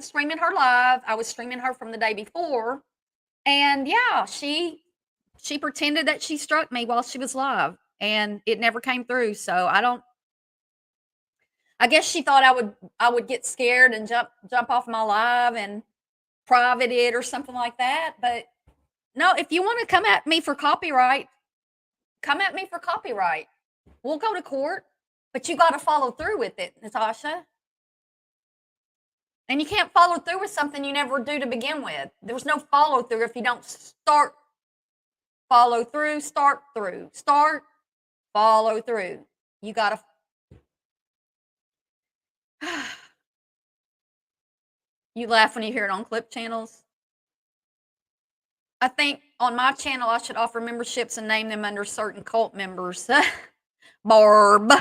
streaming her live. I was streaming her from the day before. And yeah, she pretended that she struck me while she was live and it never came through. So I guess she thought I would get scared and jump off my live and private it or something like that. But no, if you want to come at me for copyright, come at me for copyright. We'll go to court, but you got to follow through with it, Natasha. And you can't follow through with something you never do to begin with. There's no follow through if you don't start, follow through, start, follow through. You got to. You laugh when you hear it on clip channels. I think on my channel, I should offer memberships and name them under certain cult members. Barb.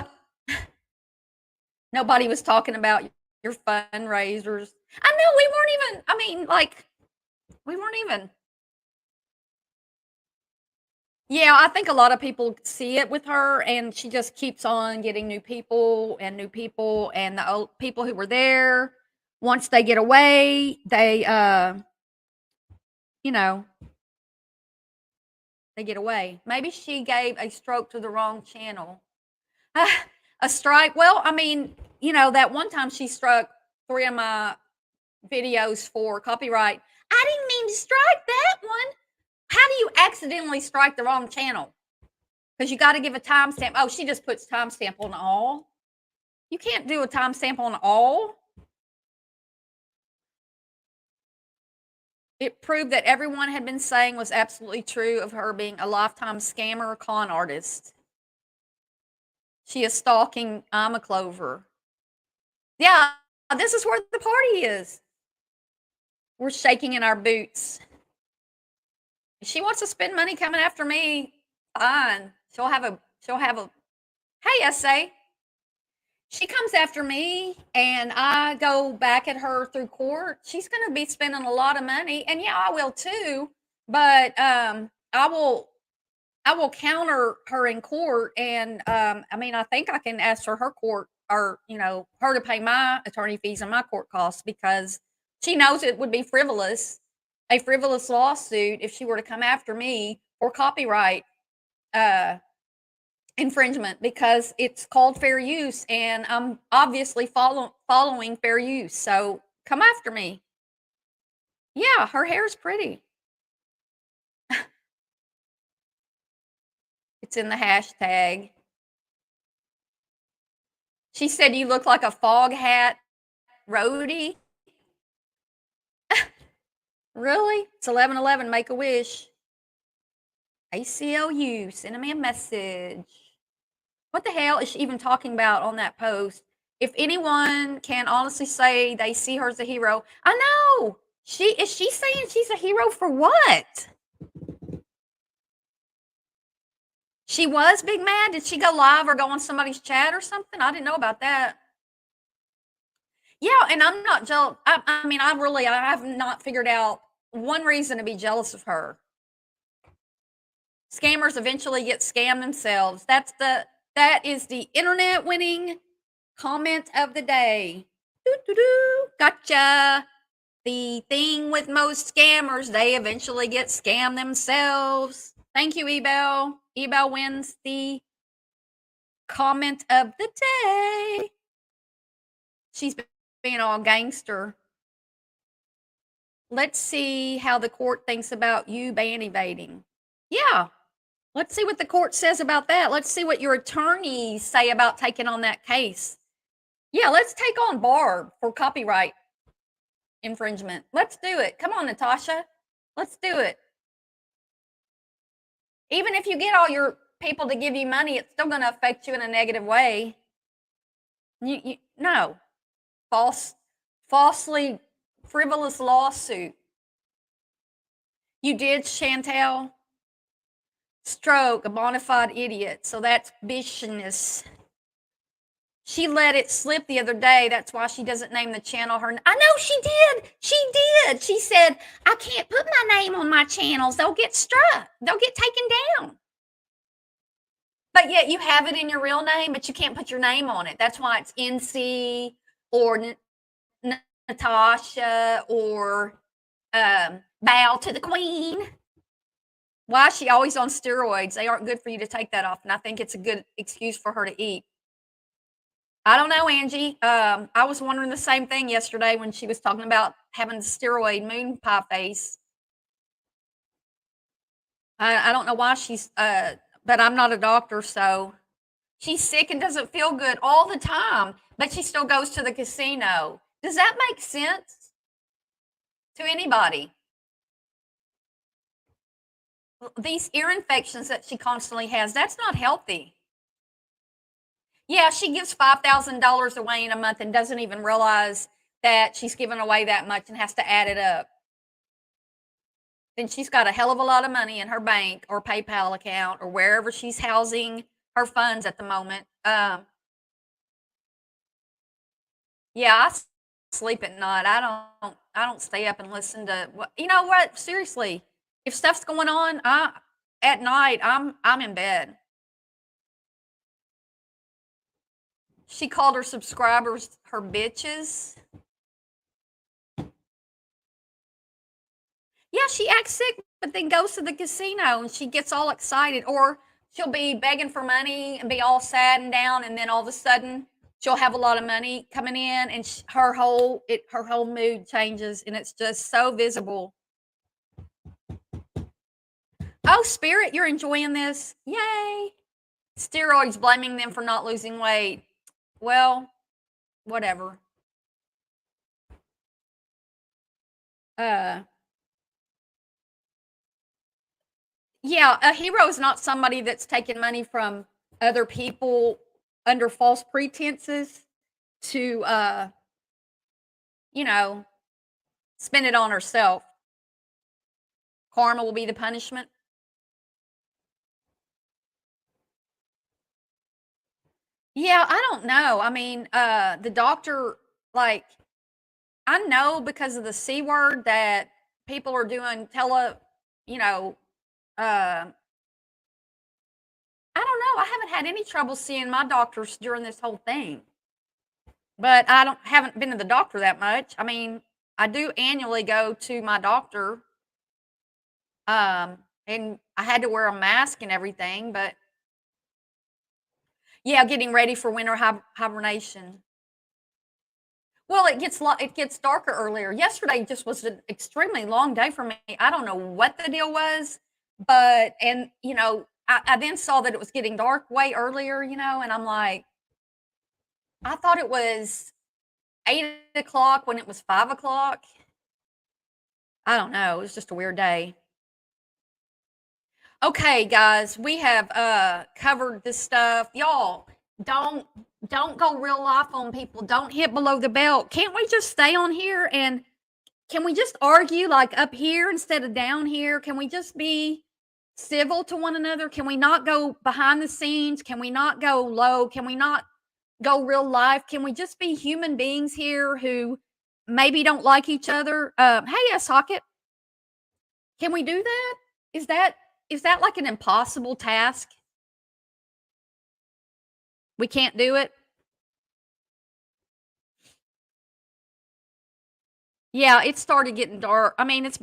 Nobody was talking about your fundraisers. I know we weren't even, I mean, like, we weren't even. Yeah, I think a lot of people see it with her, and she just keeps on getting new people, and the old people who were there. Once they get away, they, you know, they get away. Maybe she gave a stroke to the wrong channel. A strike. Well, I mean, that one time she struck 3 of my videos for copyright. I didn't mean to strike that one. How do you accidentally strike the wrong channel? Because you got to give a timestamp. Oh, she just puts timestamp on all. You can't do a timestamp on all. It proved that everyone had been saying was absolutely true of her being a lifetime scammer, con artist. She is stalking I'm a Clover. Yeah, this is where the party is. We're shaking in our boots. If she wants to spend money coming after me, fine. She'll have a hey, SA. She comes after me and I go back at her through court. She's going to be spending a lot of money, and yeah, I will too. But I will counter her in court, and I mean, I think I can ask her court, or her to pay my attorney fees and my court costs, because she knows it would be a frivolous lawsuit if she were to come after me for copyright infringement, because it's called fair use, and I'm obviously following fair use. So come after me. Yeah, her hair's pretty. It's in the hashtag. She said you look like a fog hat roadie. Really? It's 11/11. Make a wish. ACLU. Send me a message. What the hell is she even talking about on that post? If anyone can honestly say they see her as a hero, I know. Is she saying she's a hero for what? She was big mad. Did she go live or go on somebody's chat or something? I didn't know about that. Yeah, and I'm not jealous. I mean, I have not figured out one reason to be jealous of her. Scammers eventually get scammed themselves. That is the internet winning comment of the day. Doo-doo-doo. Gotcha. The thing with most scammers, they eventually get scammed themselves. Thank you, Ebel. Ebel wins the comment of the day. She's being all gangster. Let's see how the court thinks about you band evading. Yeah. Let's see what the court says about that. Let's see what your attorneys say about taking on that case. Yeah, let's take on Barb for copyright infringement. Let's do it. Come on, Natasha. Let's do it. Even if you get all your people to give you money, it's still going to affect you in a negative way. No. Falsely frivolous lawsuit. You did, Chantel? Stroke, a bona fide idiot. So that's business. She let it slip the other day. That's why she doesn't name the channel her. I know she did. She did. She said, I can't put my name on my channels. They'll get struck. They'll get taken down. But yet you have it in your real name, but you can't put your name on it. That's why it's NC or Natasha or Bow to the Queen. Why is she always on steroids? They aren't good for you to take that off. And I think it's a good excuse for her to eat. I don't know, Angie. I was wondering the same thing yesterday when she was talking about having the steroid moon pie face. I don't know why she's, but I'm not a doctor, so she's sick and doesn't feel good all the time, but she still goes to the casino. Does that make sense to anybody? These ear infections that she constantly has, that's not healthy. Yeah, she gives $5,000 away in a month and doesn't even realize that she's giving away that much and has to add it up. Then she's got a hell of a lot of money in her bank or PayPal account or wherever she's housing her funds at the moment. Yeah, I sleep at night. I don't stay up and listen to what, you know what? Seriously, if stuff's going on, at night I'm in bed. She called her subscribers her bitches. Yeah, she acts sick, but then goes to the casino and she gets all excited, or she'll be begging for money and be all sad and down, and then all of a sudden she'll have a lot of money coming in, and her whole mood changes, and it's just so visible. Oh, Spirit, you're enjoying this? Yay! Steroids, blaming them for not losing weight. Well, whatever. Yeah, a hero is not somebody that's taking money from other people under false pretenses to, spend it on herself. Karma will be the punishment. Yeah, I don't know. I mean, the doctor, like, I know because of the C word that people are doing I don't know. I haven't had any trouble seeing my doctors during this whole thing. But I haven't been to the doctor that much. I mean, I do annually go to my doctor. And I had to wear a mask and everything, but yeah, getting ready for winter hibernation. Well, it gets darker earlier. Yesterday just was an extremely long day for me. I don't know what the deal was, but I then saw that it was getting dark way earlier, and I'm like, I thought it was 8 o'clock when it was 5 o'clock. I don't know. It was just a weird day. Okay, guys, we have covered this stuff. Y'all, don't go real life on people. Don't hit below the belt. Can't we just stay on here and can we just argue like up here instead of down here? Can we just be civil to one another? Can we not go behind the scenes? Can we not go low? Can we not go real life? Can we just be human beings here who maybe don't like each other? Hey, Socket, can we do that? Is that like an impossible task? We can't do it? Yeah, it started getting dark. I mean, it's,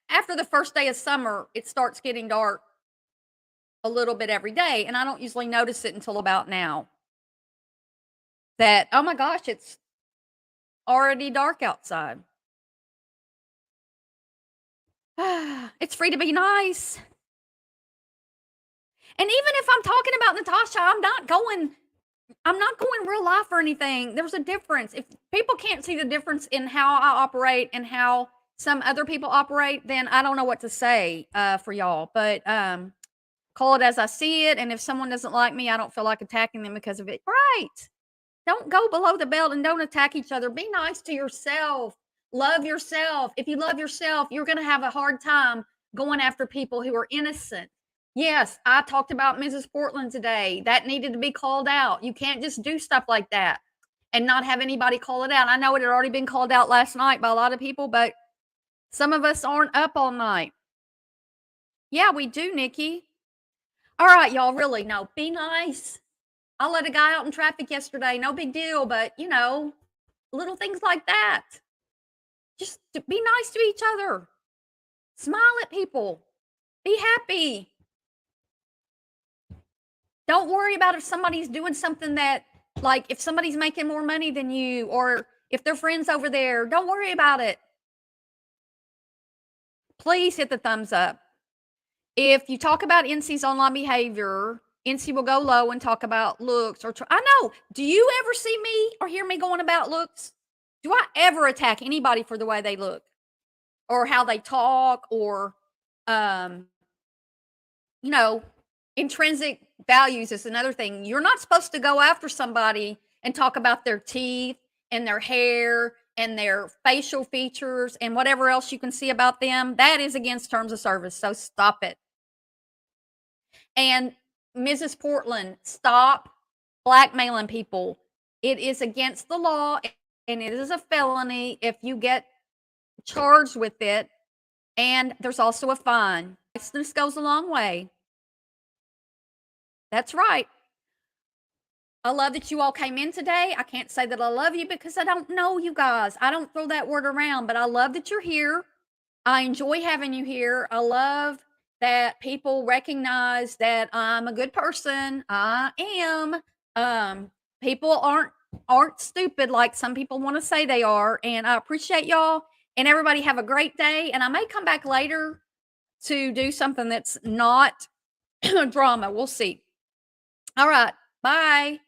after the first day of summer, it starts getting dark a little bit every day. And I don't usually notice it until about now. That, oh my gosh, it's already dark outside. It's free to be nice. And even if I'm talking about Natasha, I'm not going real life or anything. There's a difference. If people can't see the difference in how I operate and how some other people operate, then I don't know what to say for y'all. But call it as I see it. And if someone doesn't like me, I don't feel like attacking them because of it. Right. Don't go below the belt and don't attack each other. Be nice to yourself. Love yourself. If you love yourself, you're going to have a hard time going after people who are innocent. Yes, I talked about Mrs. Portland today. That needed to be called out. You can't just do stuff like that and not have anybody call it out. I know it had already been called out last night by a lot of people, but some of us aren't up all night. Yeah, we do, Nikki. All right, y'all, really, no, be nice. I let a guy out in traffic yesterday. No big deal, but little things like that. Just to be nice to each other. Smile at people. Be happy. Don't worry about if somebody's doing something that, like, if somebody's making more money than you or if their friends over there, don't worry about it. Please hit the thumbs up. If you talk about NC's online behavior, NC will go low and talk about looks or I know. Do you ever see me or hear me going about looks? Do I ever attack anybody for the way they look or how they talk or intrinsic values is another thing. You're not supposed to go after somebody and talk about their teeth and their hair and their facial features and whatever else you can see about them. That is against terms of service. So stop it. And Mrs. Portland, stop blackmailing people. It is against the law and it is a felony if you get charged with it. And there's also a fine. This goes a long way. That's right. I love that you all came in today. I can't say that I love you because I don't know you guys. I don't throw that word around, but I love that you're here. I enjoy having you here. I love that people recognize that I'm a good person. I am. People aren't stupid like some people want to say they are. And I appreciate y'all. And everybody have a great day. And I may come back later to do something that's not drama. We'll see. All right. Bye.